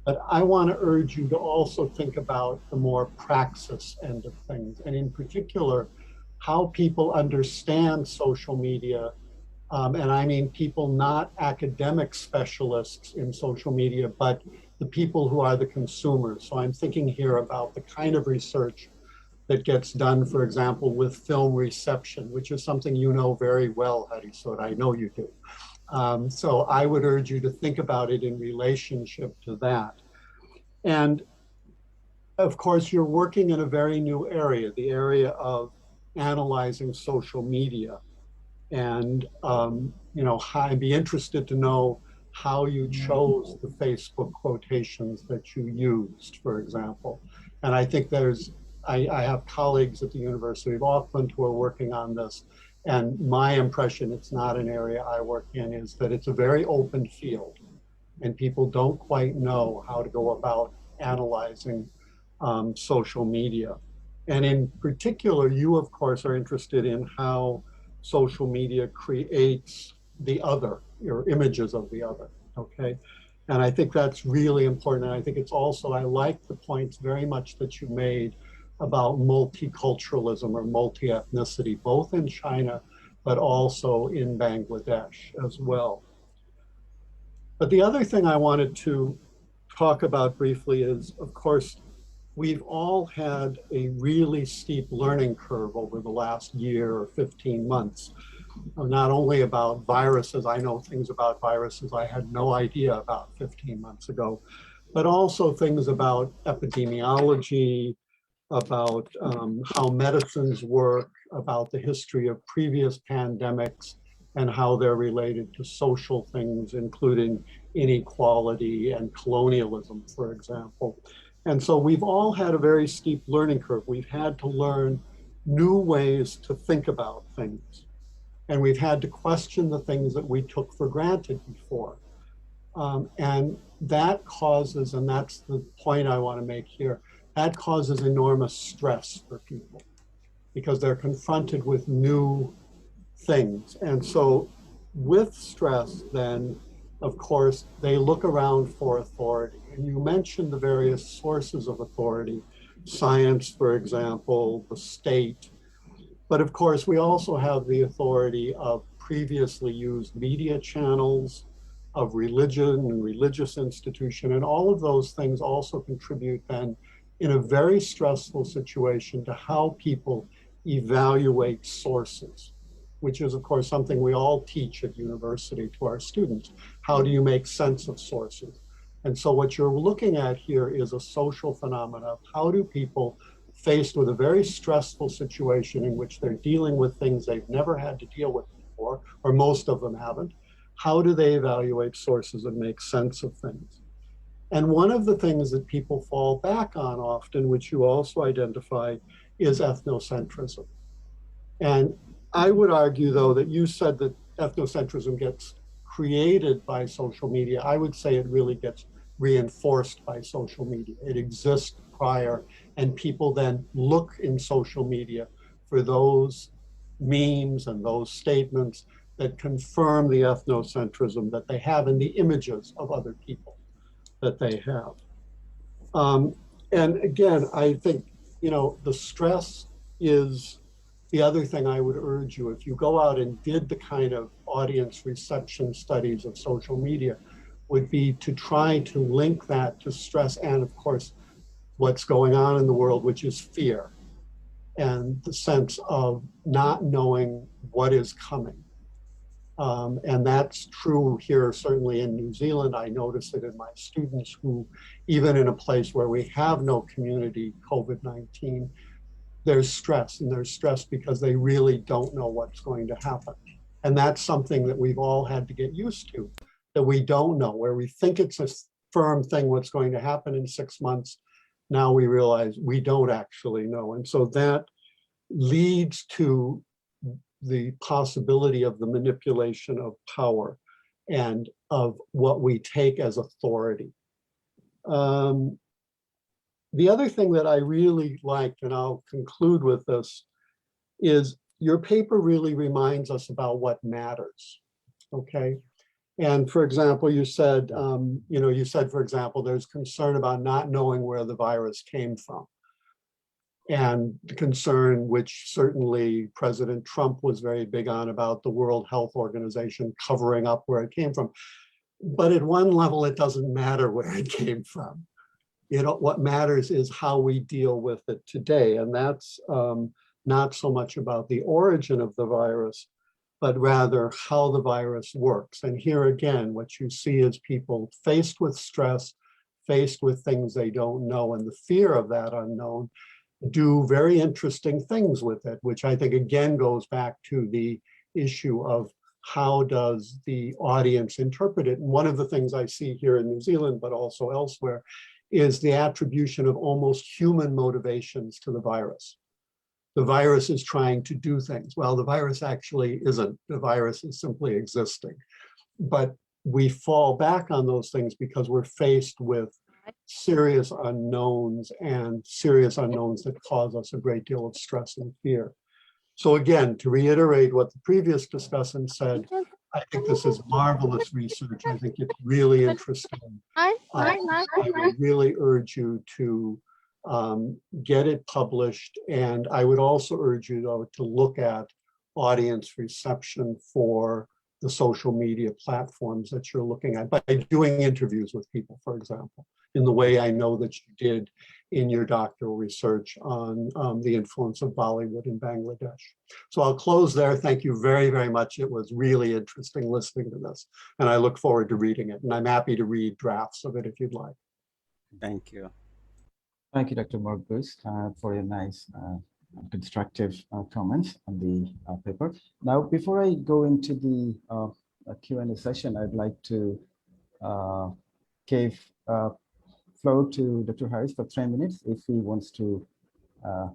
but I want to urge you to also think about the more praxis end of things. And in particular, how people understand social media. And I mean people not academic specialists in social media, but the people who are the consumers. So I'm thinking here about the kind of research that gets done, for example, with film reception, which is something you know very well, Harisur. I know you do. So I would urge you to think about it in relationship to that. And of course, you're working in a very new area, the area of analyzing social media. And you know, I'd be interested to know how you chose the Facebook quotations that you used, for example. And I think I have colleagues at the University of Auckland who are working on this. And my impression, it's not an area I work in, is that it's a very open field. and people don't quite know how to go about analyzing social media. And in particular, you, of course, are interested in how social media creates the other, or images of the other, okay? And I think that's really important. And I think it's also, I like the points very much that you made about multiculturalism or multi-ethnicity, both in China, but also in Bangladesh as well. But the other thing I wanted to talk about briefly is, of course, we've all had a really steep learning curve over the last year or 15 months, not only about viruses. I know things about viruses I had no idea about 15 months ago, but also things about epidemiology, about how medicines work, about the history of previous pandemics, and how they're related to social things, including inequality and colonialism, for example. And so we've all had a very steep learning curve. We've had to learn new ways to think about things. And we've had to question the things that we took for granted before. And that causes, and that's the point I want to make here, that causes enormous stress for people because they're confronted with new things. And so with stress, then, of course, they look around for authority. And you mentioned the various sources of authority, science, for example, the state. But of course, we also have the authority of previously used media channels, of religion and religious institution. And all of those things also contribute then in a very stressful situation to how people evaluate sources, which is, of course, something we all teach at university to our students. How do you make sense of sources? And so what you're looking at here is a social phenomenon of how do people faced with a very stressful situation in which they're dealing with things they've never had to deal with before, or most of them haven't, how do they evaluate sources and make sense of things? And one of the things that people fall back on often, which you also identify, is ethnocentrism. And I would argue, though, that you said that ethnocentrism gets created by social media. I would say it really gets reinforced by social media. It exists prior, and people then look in social media for those memes and those statements that confirm the ethnocentrism that they have in the images of other people that they have. And again, I think, you know, the stress is the other thing I would urge you. If you go out and did the kind of audience reception studies of social media, would be to try to link that to stress and, of course, what's going on in the world, which is fear and the sense of not knowing what is coming. And that's true here, certainly in New Zealand. I notice it in my students who, even in a place where we have no community COVID-19, there's stress, and there's stress because they really don't know what's going to happen. And that's something that we've all had to get used to, that we don't know, where we think it's a firm thing what's going to happen in 6 months. Now we realize we don't actually know. And so that leads to the possibility of the manipulation of power and of what we take as authority. The other thing that I really liked, and I'll conclude with this, is your paper really reminds us about what matters, okay? And for example, you said, for example, there's concern about not knowing where the virus came from. And the concern, which certainly President Trump was very big on, about the World Health Organization covering up where it came from. But at one level, it doesn't matter where it came from. You know, what matters is how we deal with it today. And that's not so much about the origin of the virus, but rather how the virus works. And here again, what you see is people faced with stress, faced with things they don't know, and the fear of that unknown, do very interesting things with it, which I think again goes back to the issue of how does the audience interpret it. And one of the things I see here in New Zealand, but also elsewhere, is the attribution of almost human motivations to the virus. The virus is trying to do things. Well, the virus actually isn't. The virus is simply existing. But we fall back on those things because we're faced with serious unknowns that cause us a great deal of stress and fear. So again, to reiterate what the previous discussant said, I think this is marvelous research. I think it's really interesting. I would really urge you to get it published. And I would also urge you, though, to look at audience reception for the social media platforms that you're looking at by doing interviews with people, for example, in the way I know that you did in your doctoral research on the influence of Bollywood in Bangladesh. So I'll close there. Thank you very, very much. It was really interesting listening to this, and I look forward to reading it. And I'm happy to read drafts of it if you'd like. Thank you. Thank you, Dr. Margus, for your nice constructive comments on the paper. Now, before I go into the Q&A session, I'd like to give floor to Dr. Harris for 3 minutes if he wants to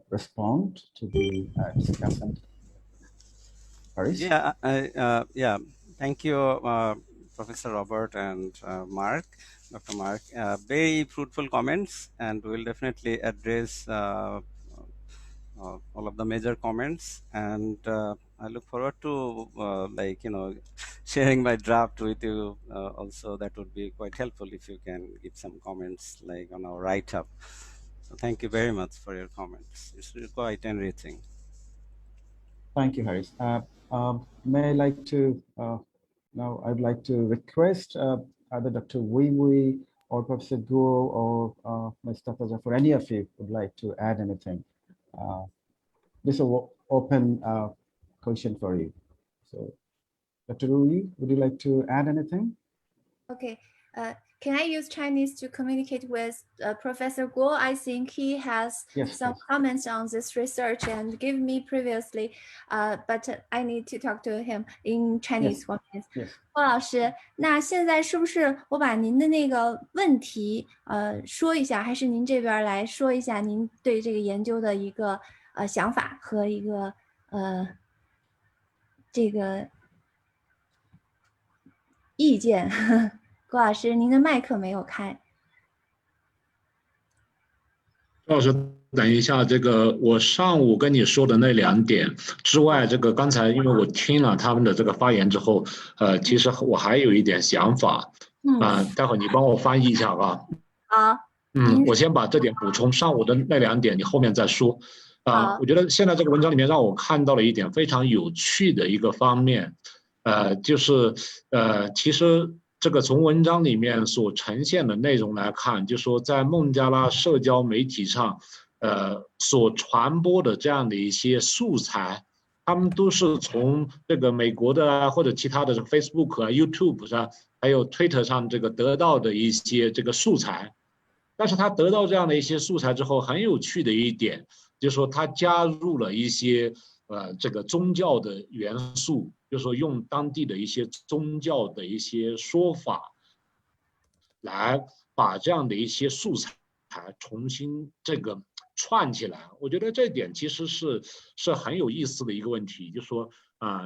respond to the discussant. Harris? Yeah, yeah. Thank you, Professor Robert and Dr. Mark. Very fruitful comments, and we'll definitely address all of the major comments. And I look forward to sharing my draft with you. Also, that would be quite helpful if you can give some comments like on our write-up. So thank you very much for your comments. It's quite enriching. Thank you, Harris. May I like to now I'd like to request either Dr. Wei or Professor Guo or Mr. Taja, for any of you would like to add anything. This is an open question for you. So, Dr. Wu, would you like to add anything? Okay. Can I use Chinese to communicate with Professor Guo? I think he has some comments on this research and give me previously, but I need to talk to him in Chinese for me. 郭老师，那现在是不是我把您的那个问题说一下，还是您这边来说一下您对这个研究的一个想法和一个这个意见？郭老师，您的麦克没有开。郭老师，等一下，这个我上午跟你说的那2点之外，这个刚才因为我听了他们的这个发言之后，其实我还有一点想法，待会儿你帮我翻译一下吧。好。我先把这点补充，上午的那2点你后面再说。我觉得现在这个文章里面让我看到了一点非常有趣的一个方面，就是其实。这个从文章里面所呈现的内容来看，就说在孟加拉社交媒体上，所传播的这样的一些素材，他们都是从这个美国的或者其他的 Facebook 啊、YouTube 上，还有 Twitter 上这个得到的一些这个素材。但是他得到这样的一些素材之后，很有趣的一点，就是说他加入了一些这个宗教的元素。就是说用当地的一些宗教的一些说法，来把这样的一些素材重新这个串起来。我觉得这点其实是很有意思的一个问题，就是说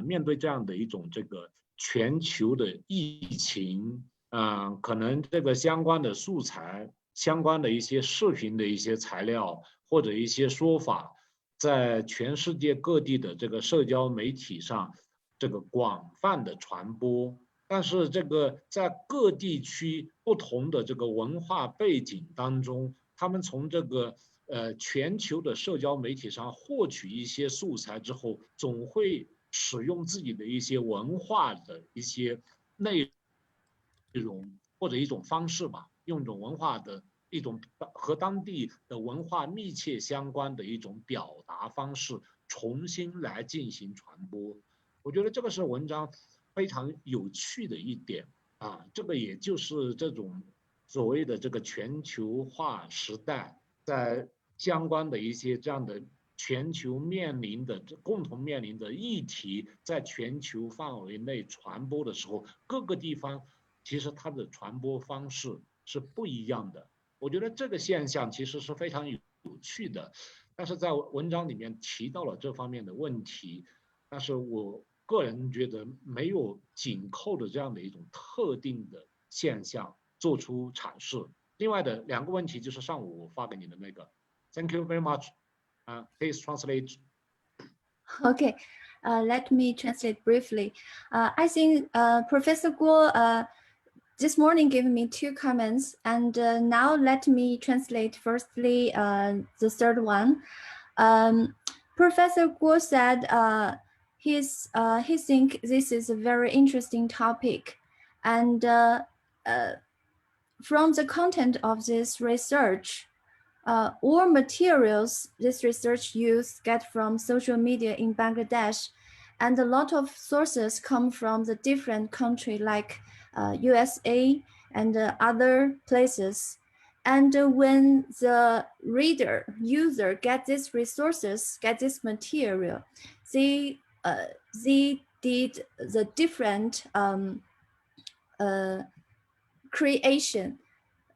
面对这样的一种这个全球的疫情，可能这个相关的素材、相关的一些视频的一些材料或者一些说法，在全世界各地的这个社交媒体上。这个广泛的传播，但是这个在各地区不同的这个文化背景当中，他们从这个全球的社交媒体上获取一些素材之后，总会使用自己的一些文化的一些内容或者一种方式吧，用一种文化的一种和当地的文化密切相关的一种表达方式，重新来进行传播。我觉得这个是文章非常有趣的一点这个也就是这种所谓的这个全球化时代，在相关的一些这样的全球共同面临的议题，在全球范围内传播的时候，各个地方其实它的传播方式是不一样的。我觉得这个现象其实是非常有趣的，但是在文章里面提到了这方面的问题。但是我个人觉得没有紧扣的这样的一种特定的现象做出阐释。另外的2个问题就是上午我发给你的那个。Thank you very much. Please translate. Okay, let me translate briefly. I think Professor Guo this morning gave me 2 comments, and now let me translate firstly the third one. Professor Guo said he thinks this is a very interesting topic, and from the content of this research, all materials this research use get from social media in Bangladesh, and a lot of sources come from the different country like USA and other places. And when the user get these resources, get this material, they did the different creation,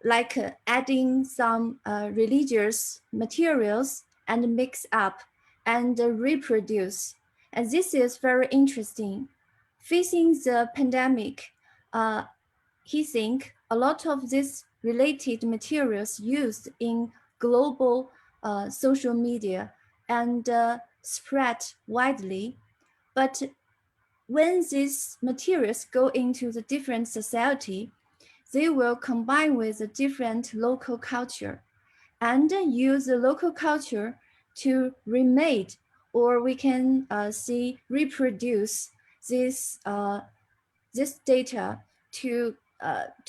like adding some religious materials and mix up and reproduce. And this is very interesting. Facing the pandemic, he thinks a lot of these related materials used in global social media and spread widely. But when these materials go into the different society, they will combine with a different local culture and use the local culture to remake, or we can see reproduce this data to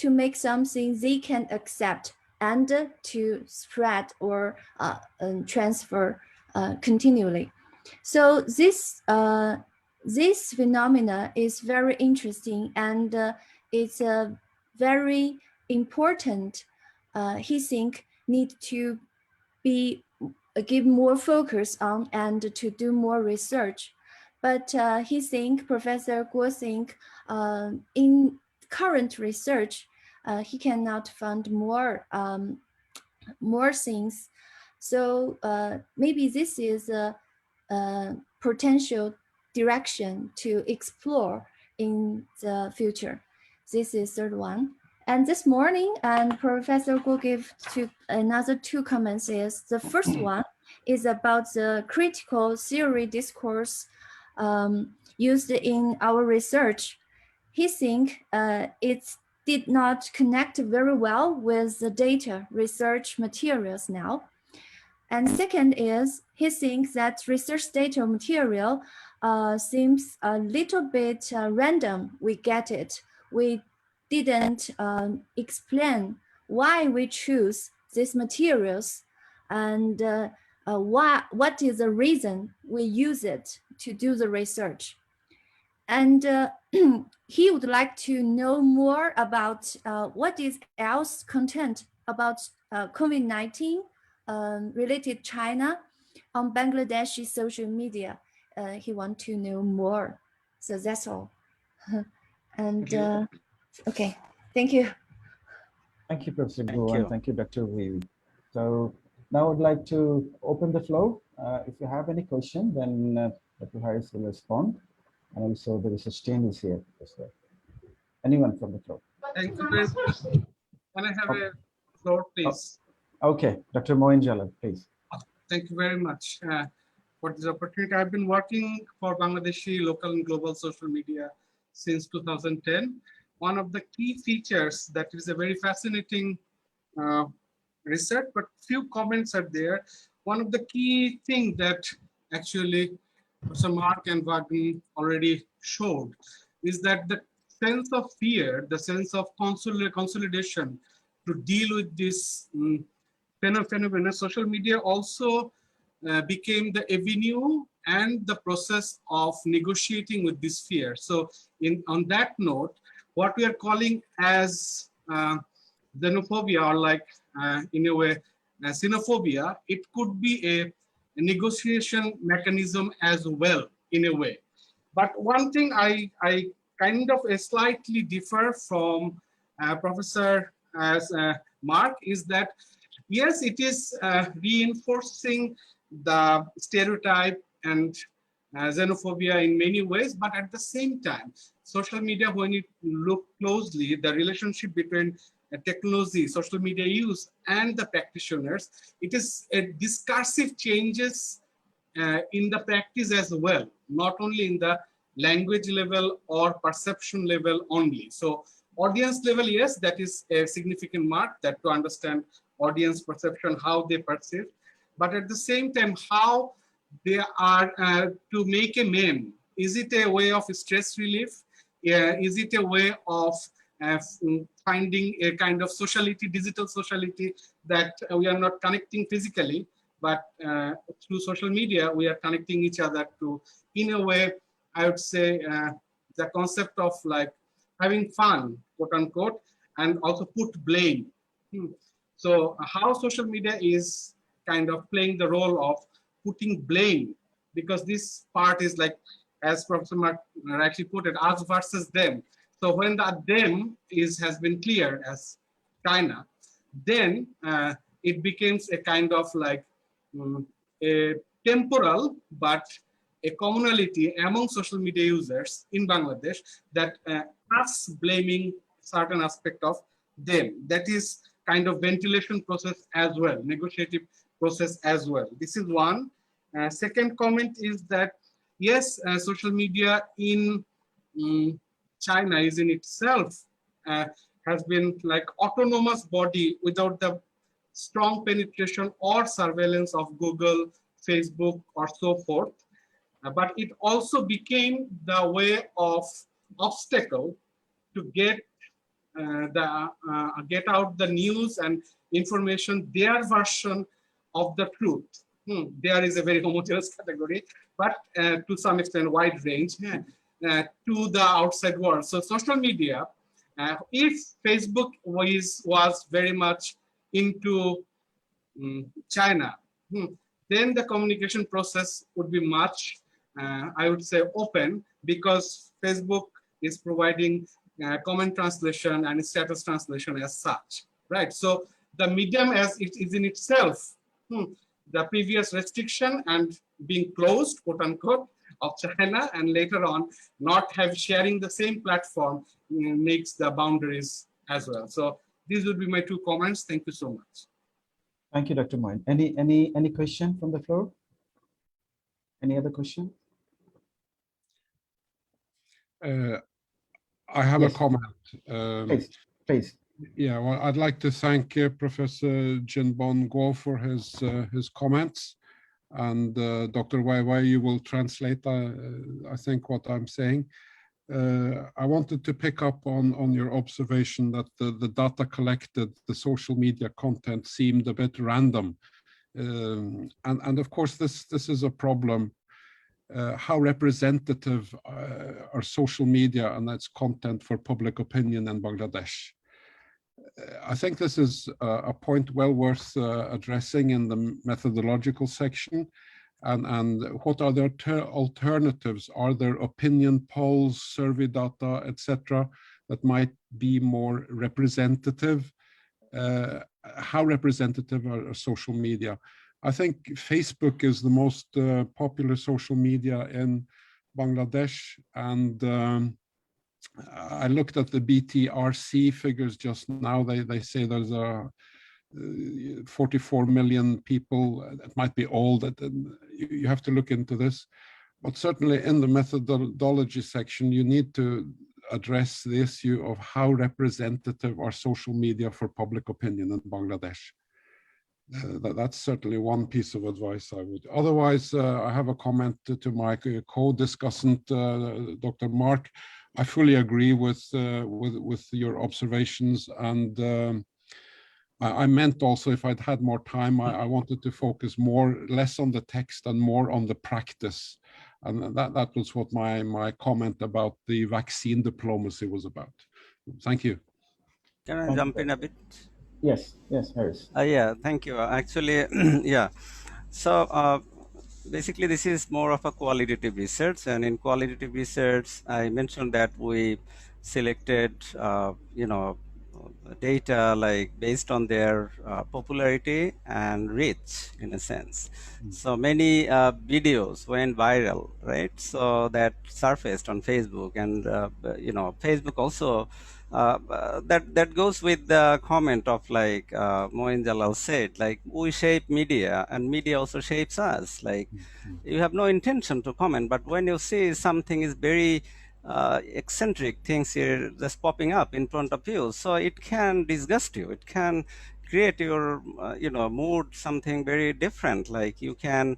make something they can accept and to spread or transfer continually. So this phenomena is very interesting, and it's a very important. He think need to be give more focus on and to do more research. But he think, Professor Guo think, in current research, he cannot find more things. So maybe this is a potential direction to explore in the future. This is third one. And this morning, and Professor Guo gave another 2 comments. Is the first one is about the critical theory discourse used in our research. He think it did not connect very well with the data research materials now. And second is he thinks that research data material seems a little bit random. We get it. We didn't explain why we choose these materials and what is the reason we use it to do the research. And he would like to know more about what is else content about COVID-19 related China on Bangladeshi social media. He wants to know more. So that's all. And okay, thank you. Thank you, Professor Thank Guo, you. and thank you, Dr. Wei. So now I'd like to open the floor. If you have any question, then Dr. Harris will respond. And also there is a Stain is here as well. Anyone from the floor? Thank you very much. Can I have a floor, please? Okay, Dr. Moin Jalal, please. Thank you very much for this opportunity. I've been working for Bangladeshi local and global social media since 2010. One of the key features that is a very fascinating research, but few comments are there. One of the key things that actually Professor Mark and Wagner already showed is that the sense of fear, the sense of consolidation to deal with this phenomenon, social media also became the avenue and the process of negotiating with this fear. So on that note, what we are calling as xenophobia, or like in a way xenophobia, it could be a negotiation mechanism as well in a way. But one thing I kind of slightly differ from Professor Mark is that yes, it is reinforcing the stereotype and xenophobia in many ways, but at the same time, social media, when you look closely, the relationship between technology, social media use, and the practitioners, it is a discursive changes in the practice as well, not only in the language level or perception level only. So audience level, yes, that is a significant mark, that to understand audience perception, how they perceive, but at the same time, how they are to make a meme. Is it a way of stress relief? Is it a way of finding a kind of sociality, digital sociality, that we are not connecting physically, but through social media, we are connecting each other to, in a way, I would say, the concept of like having fun, quote unquote, and also put blame. So how social media is kind of playing the role of putting blame, because this part is like, as Professor Mark rightly put it, us versus them. So when the them has been clear as China, then it becomes a kind of like a temporal, but a commonality among social media users in Bangladesh, that us blaming certain aspect of them. That is kind of ventilation process as well, negotiative process as well. This is one. Second comment is that, yes, social media in China is in itself has been like autonomous body without the strong penetration or surveillance of Google, Facebook, or so forth. But it also became the way of obstacle to get get out the news and information, their version of the truth. There is a very homogeneous category, but to some extent wide range to the outside world. So social media, if Facebook was very much into China, then the communication process would be much, I would say, open, because Facebook is providing comment translation and status translation as such, right? So the medium as it is in itself, the previous restriction and being closed, quote unquote, of China, and later on not sharing the same platform makes the boundaries as well. So these would be my two comments. Thank you so much. Thank you, Dr. Moin. Any question from the floor? Any other question? I have a comment. Please. Yeah, well, I'd like to thank Professor Jinbon Guo for his comments, and Dr. Wai Wai, you will translate, I think, what I'm saying. I wanted to pick up on your observation that the data collected, the social media content, seemed a bit random, and of course this is a problem. How representative are social media and its content for public opinion in Bangladesh? I think this is a point well worth addressing in the methodological section. And what are the alternatives? Are there opinion polls, survey data, etc., that might be more representative? How representative are social media? I think Facebook is the most popular social media in Bangladesh, and I looked at the BTRC figures just now. They say there's 44 million people. It might be old. You have to look into this. But certainly in the methodology section, you need to address the issue of how representative are social media for public opinion in Bangladesh. That's certainly one piece of advice I would. Otherwise, I have a comment to my co-discussant, Dr. Mark. I fully agree with your observations, and I meant also, if I'd had more time, I wanted to focus less on the text and more on the practice, and that was what my comment about the vaccine diplomacy was about. Thank you. Can I jump in a bit? Yes, Harris. Yeah, thank you. Actually, yeah. So basically, this is more of a qualitative research, and in qualitative research, I mentioned that we selected, data like based on their popularity and reach in a sense. So many videos went viral, right? So that surfaced on Facebook, and Facebook also that goes with the comment of like Moin Jalal said, like we shape media and media also shapes us. Like you have no intention to comment, but when you see something is very eccentric things here just popping up in front of you, so it can disgust you, it can create your mood something very different. Like you can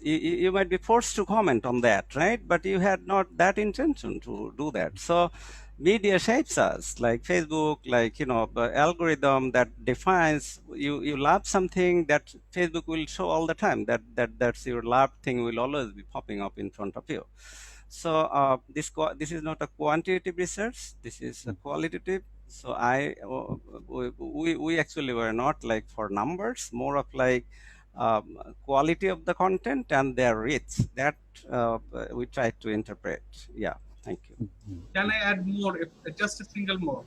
you might be forced to comment on that, right? But you had not that intention to do that. So media shapes us, like Facebook, like the algorithm that defines you love something, that Facebook will show all the time, that's your love thing will always be popping up in front of you. So this is not a quantitative research, this is a qualitative. So we actually were not like for numbers, more of like quality of the content and their reach, that we try to interpret. Yeah, thank you. Can I add more, just a single more,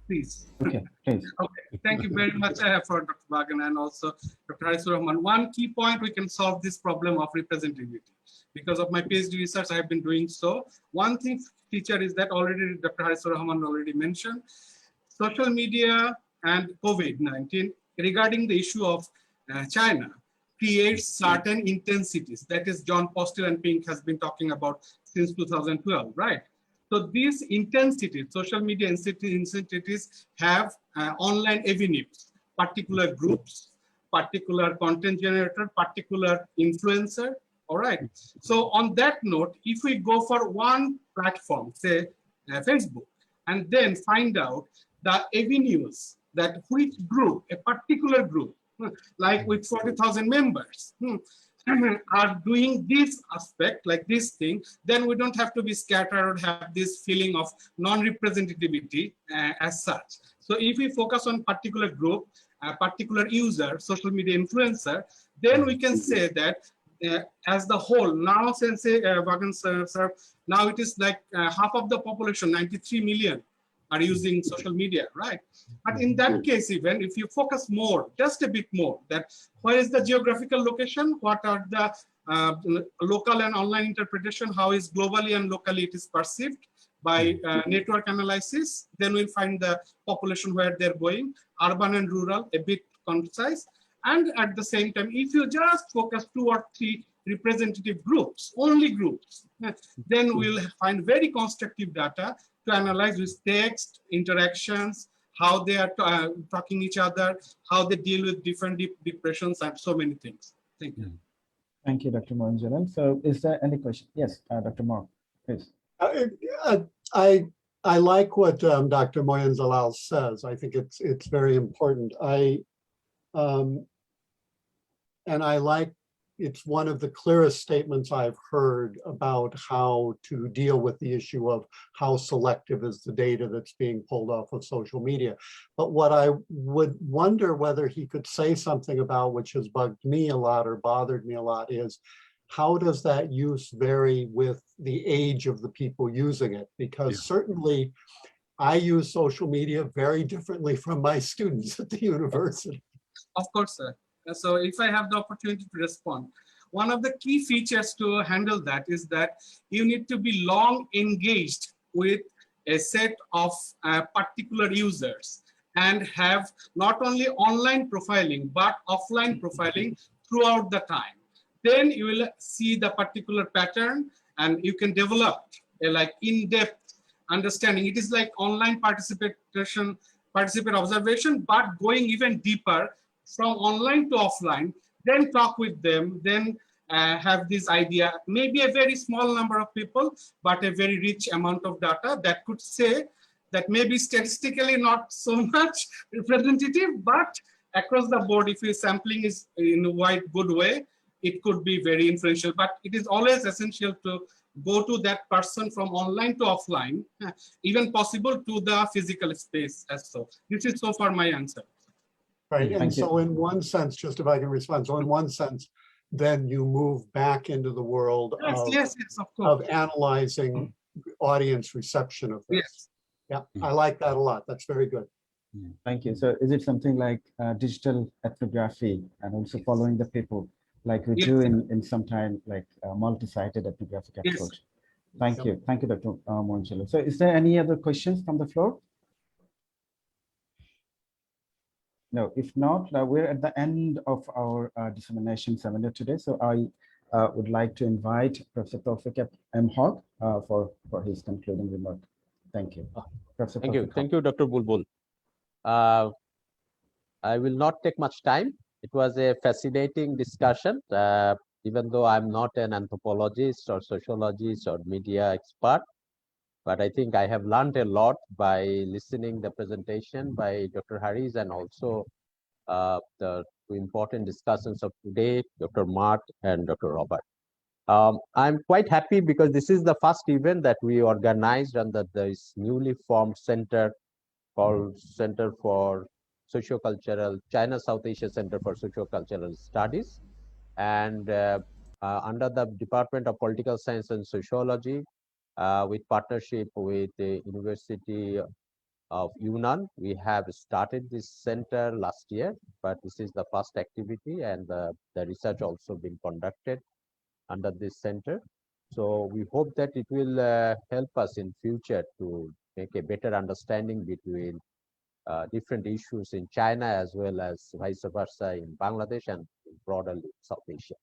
please? Okay, please. Okay, thank you very much for Dr. Bagan and also Dr. Harisul Rahman. One key point, we can solve this problem of representativity. Because of my PhD research, I have been doing so. One thing feature is that already Dr. Harisul Rahman already mentioned, social media and COVID-19 regarding the issue of China creates certain intensities. That is John Postel and Pink has been talking about since 2012, right? So these intensities, social media intensities have online avenues, particular groups, particular content generator, particular influencer, all right? So on that note, if we go for one platform, say Facebook, and then find out the avenues that which group, a particular group, like with 40,000 members, are doing this aspect, like this thing, then we don't have to be scattered or have this feeling of non-representativity as such. So if we focus on particular group, a particular user, social media influencer, then we can say that as the whole, now since Vagan sir, now it is like half of the population, 93 million, are using social media, right? But in that case, even if you focus more, just a bit more, that where is the geographical location? What are the local and online interpretation? How is globally and locally it is perceived by network analysis? Then we'll find the population where they're going, urban and rural, a bit concise. And at the same time, if you just focus 2 or 3 representative groups, only groups, then we'll find very constructive data to analyze with text, interactions, how they are talking each other, how they deal with different depressions and so many things. Thank you. Thank you, Dr. Mohan Jalal. So is there any question? Yes, Dr. Moore, please. I like what Dr. Mohan Jalal says. I think it's very important. And I like, it's one of the clearest statements I've heard about how to deal with the issue of how selective is the data that's being pulled off of social media. But what I would wonder whether he could say something about, which has bugged me a lot or bothered me a lot, is how does that use vary with the age of the people using it? Because certainly I use social media very differently from my students at the university. Of course, sir. So if I have the opportunity to respond, one of the key features to handle that is that you need to be long engaged with a set of particular users and have not only online profiling, but offline profiling throughout the time. Then you will see the particular pattern and you can develop a like in-depth understanding. It is like online participant observation, but going even deeper from online to offline, then talk with them, then have this idea, maybe a very small number of people, but a very rich amount of data that could say that maybe statistically not so much representative, but across the board, if your sampling is in a wide good way, it could be very influential. But it is always essential to go to that person from online to offline, even possible to the physical space as so. This is so far my answer. Right, and so in one sense, just if I can respond, so in one sense, then you move back into the world of analyzing audience reception of this. Yes, Yeah, I like that a lot. That's very good. Thank you. So is it something like digital ethnography and also following the people like we do in some time, like a multi-sited ethnographic approach? Thank you. Thank you, Dr. Monchelo. So is there any other questions from the floor? No, if not, we're at the end of our dissemination seminar today. So I would like to invite Professor Tawfiq M. Haq for his concluding remark. Thank you. Professor Thank you. Tawfiq Thank you, Dr. Bulbul. I will not take much time. It was a fascinating discussion, even though I'm not an anthropologist or sociologist or media expert. But I think I have learned a lot by listening the presentation by Dr. Harris and also the two important discussions of today, Dr. Mart and Dr. Robert. I'm quite happy because this is the first event that we organized under this newly formed center called Center for Sociocultural, China South Asia Center for Sociocultural Studies. And under the Department of Political Science and Sociology, with partnership with the University of Yunnan, we have started this center last year, but this is the first activity and the research also being conducted under this center. So we hope that it will help us in future to make a better understanding between different issues in China as well as vice versa in Bangladesh and broadly South Asia.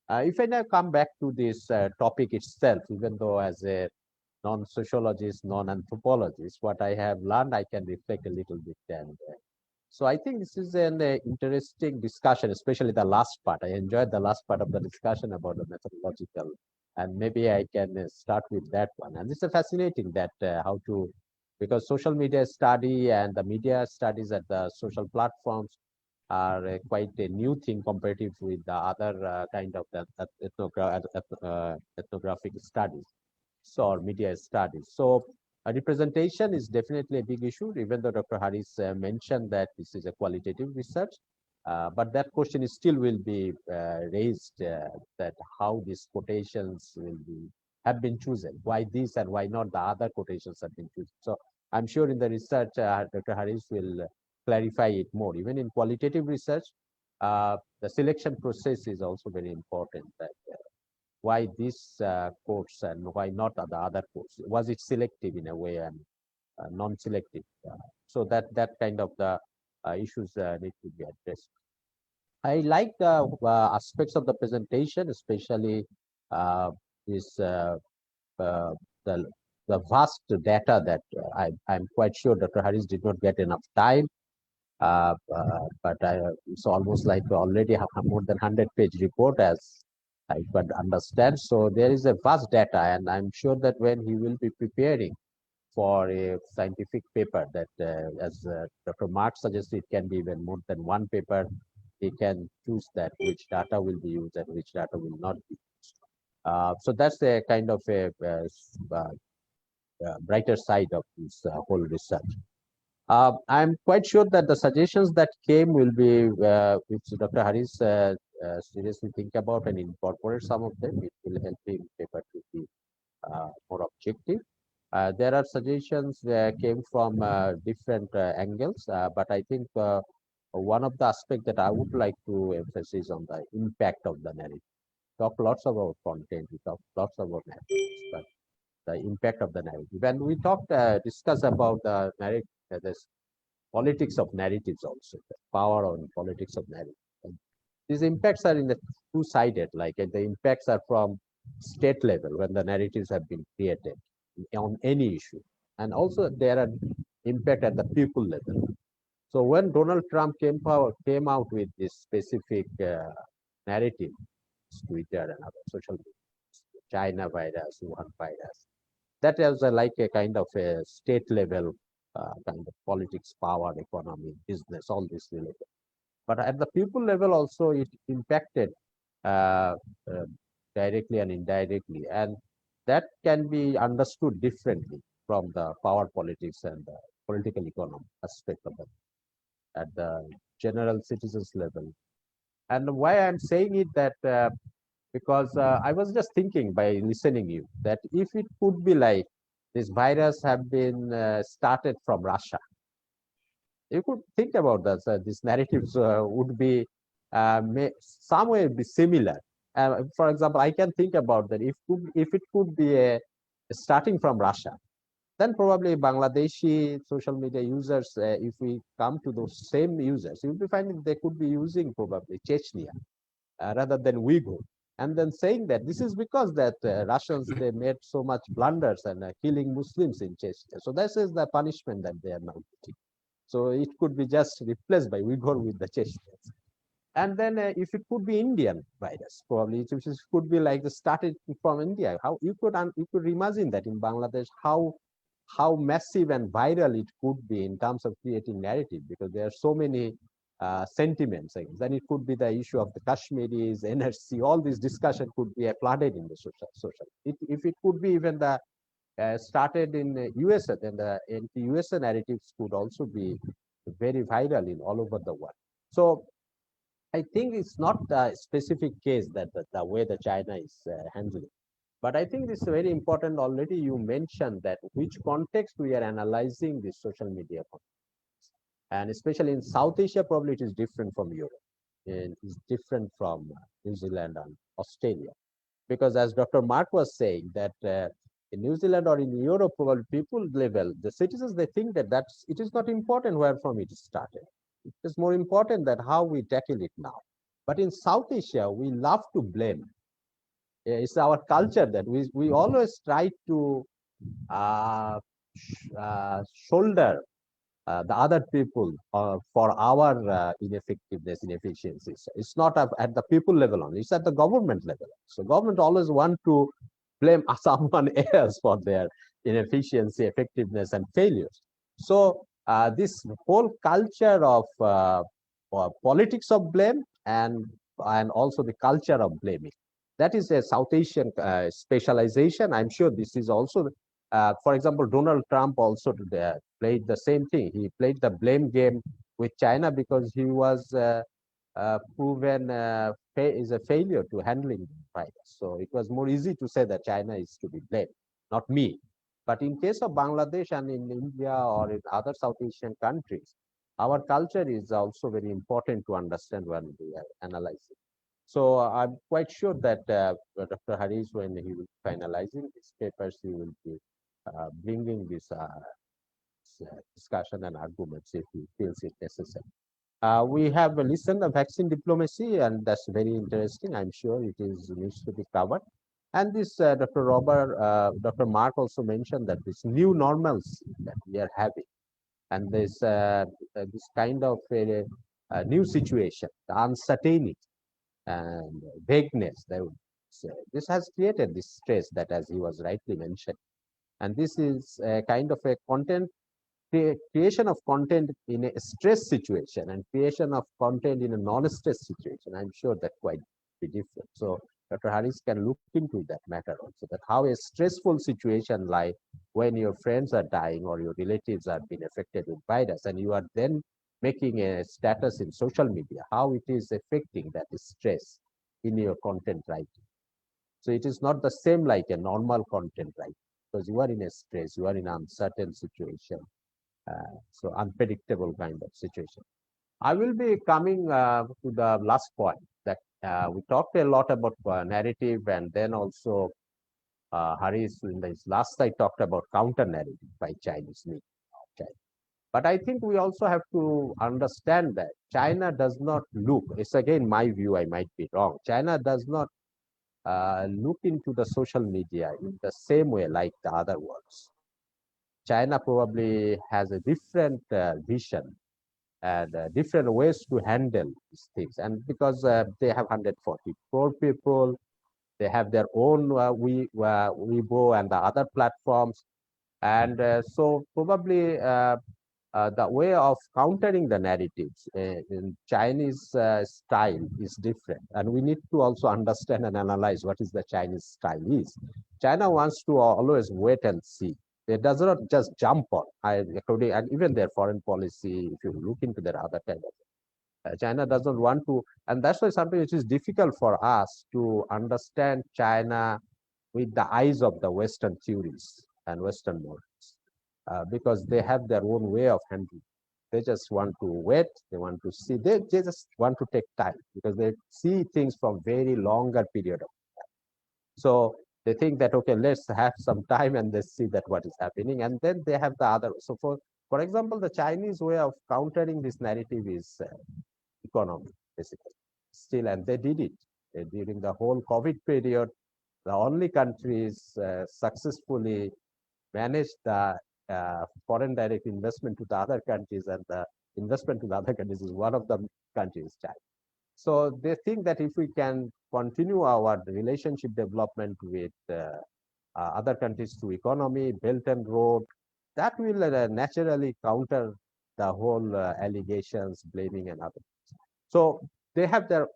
If I now come back to this topic itself, even though as a non-sociologist, non-anthropologist, what I have learned, I can reflect a little bit. And so I think this is an interesting discussion, especially the last part. I enjoyed the last part of the discussion about the methodological, and maybe I can start with that one. And it's fascinating that how to, because social media study and the media studies at the social platforms are quite a new thing comparative with the other kind of ethnographic studies or media studies. So representation is definitely a big issue, even though Dr. Harris mentioned that this is a qualitative research. But that question is still will be raised that how these quotations will be have been chosen, why this and why not the other quotations have been chosen. So I'm sure in the research, Dr. Harris will clarify it more. Even in qualitative research, the selection process is also very important. That why this course and why not the other course? Was it selective in a way and non-selective? So that kind of the issues need to be addressed. I like the aspects of the presentation, especially this the vast data that I'm quite sure Dr. Harris did not get enough time. But it's almost like already more than 100-page report as I could understand. So there is a vast data, and I'm sure that when he will be preparing for a scientific paper that, as Dr. Mark suggested, it can be even more than one paper, he can choose that which data will be used and which data will not be used. So that's a kind of a brighter side of this whole research. I'm quite sure that the suggestions that came will be, which Dr. Harris seriously think about and incorporate some of them. It will help him paper to be more objective. There are suggestions that came from different angles, but I think one of the aspects that I would like to emphasize on the impact of the narrative. Talk lots about content, we talk lots about narratives, but the impact of the narrative. When we talked, discuss about the narrative, this politics of narratives also, the power on politics of narrative. And these impacts are in the two-sided, like the impacts are from state level when the narratives have been created on any issue. And also there are impact at the people level. So when Donald Trump came out with this specific narrative, Twitter and other social media, China virus, Wuhan virus, that is like a kind of a state level kind of politics, power, economy, business, all this related. But at the people level also it impacted uh, uh, directly and indirectly. And that can be understood differently from the power politics and the political economy aspect of it at the general citizens level. And why I'm saying it that because I was just thinking by listening you that if it could be like this virus have been started from Russia. You could think about that. These narratives would be some way be similar. For example, I can think about that if it could be starting from Russia, then probably Bangladeshi social media users, if we come to those same users, you'll be finding they could be using probably Chechnya rather than Uyghur. And then saying that this is because that Russians, they made so much blunders and killing Muslims in Chechnya. So this is the punishment that they are now getting. So it could be just replaced by Uyghur with the Chechens. And then if it could be Indian virus, probably it could be like the started from India. How you could imagine that in Bangladesh, how massive and viral it could be in terms of creating narrative, because there are so many sentiments. Then it could be the issue of the Kashmiris, NRC, all this discussion could be flooded in the social. If it could be even the started in USA, then the anti-USA narratives could also be very viral in all over the world. So I think it's not a specific case that the way that China is handling. But I think this is very important. Already you mentioned that which context we are analyzing this social media context. And especially in South Asia, probably it is different from Europe. It is different from New Zealand and Australia. Because as Dr. Mark was saying, that in New Zealand or in Europe, probably people level, the citizens, they think that it is not important where from it started. It is more important that how we tackle it now. But in South Asia, we love to blame. It's our culture that we always try to shoulder the other people for our ineffectiveness, inefficiencies. It's not at the people level only, it's at the government level. So government always want to blame someone else for their inefficiency, effectiveness, and failures. So this whole culture of politics of blame and also the culture of blaming, that is a South Asian specialization. I'm sure this is also, for example, Donald Trump also played the same thing. He played the blame game with China because he was proven is a failure to handling the virus. So it was more easy to say that China is to be blamed, not me. But in case of Bangladesh and in India or in other South Asian countries, our culture is also very important to understand when we are analyzing. So I'm quite sure that Dr. Harris, when he will be finalizing his papers, he will be bringing this discussion and arguments if he feels it necessary. We have listened to vaccine diplomacy, and that's very interesting. I'm sure it needs to be covered. And this Dr. Mark also mentioned that this new normals that we are having, and this kind of a new situation, the uncertainty and vagueness. This has created this stress that, as he was rightly mentioned, and this is a kind of a creation of content in a stress situation and creation of content in a non-stress situation. I'm sure that quite be different. So Dr. Harris can look into that matter also, that how a stressful situation like when your friends are dying or your relatives are being affected with virus, and you are then making a status in social media, how it is affecting that stress in your content writing. So it is not the same like a normal content writing, because you are in a stress, you are in an uncertain situation, so unpredictable kind of situation. I will be coming to the last point that we talked a lot about narrative, and then also Haris in his last slide talked about counter narrative by Chinese media. Okay. But I think we also have to understand that China does not look, it's again my view, I might be wrong. China does not look into the social media in the same way like the other worlds. China probably has a different vision and different ways to handle these things. And because they have 144 people, they have their own Weibo and the other platforms. And so probably the way of countering the narratives in Chinese style is different. And we need to also understand and analyze what is the Chinese style is. China wants to always wait and see. It does not just jump on, and even their foreign policy, if you look into their other kind of China doesn't want to, and that's why something which is difficult for us to understand China with the eyes of the Western theories. and Western models, because they have their own way of handling. They just want to wait. They want to see. They just want to take time because they see things from very longer period of time. So they think that, okay, let's have some time and let's see that what is happening. And then they have the other. So for example, the Chinese way of countering this narrative is economy, basically. Still, and they did it during the whole COVID period. The only countries successfully managed the foreign direct investment to the other countries, and the investment to the other countries is one of the countries, China. So they think that if we can continue our relationship development with other countries through economy, Belt and Road, that will naturally counter the whole allegations, blaming and other. So they have their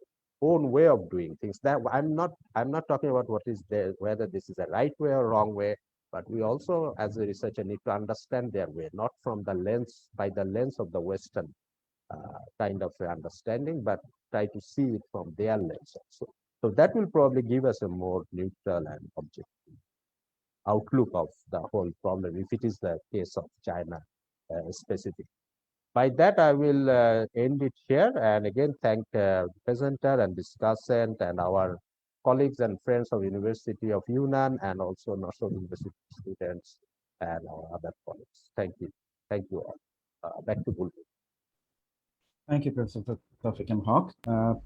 own way of doing things. That I'm not talking about what is there, whether this is a right way or wrong way, but we also, as a researcher, need to understand their way, not from the lens, by the lens of the Western kind of understanding, but try to see it from their lens also. So that will probably give us a more neutral and objective outlook of the whole problem, if it is the case of China specific. By that, I will end it here, and again thank presenter and discussant and our colleagues and friends of University of Yunnan and also National University students and our other colleagues. Thank you. Thank you all. Back to Bulbul. Thank you, Professor Tawfiq M. Haq.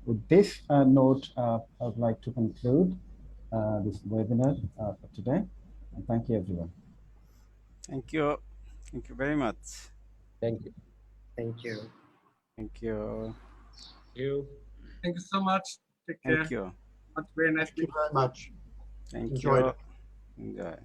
With this note, I would like to conclude this webinar for today. And thank you, everyone. Thank you. Thank you very much. Thank you. Thank you. Thank you. Thank you so much. Take care. Thank you. Very nice. Thank you very much. Thank Enjoyed you. it. Enjoy.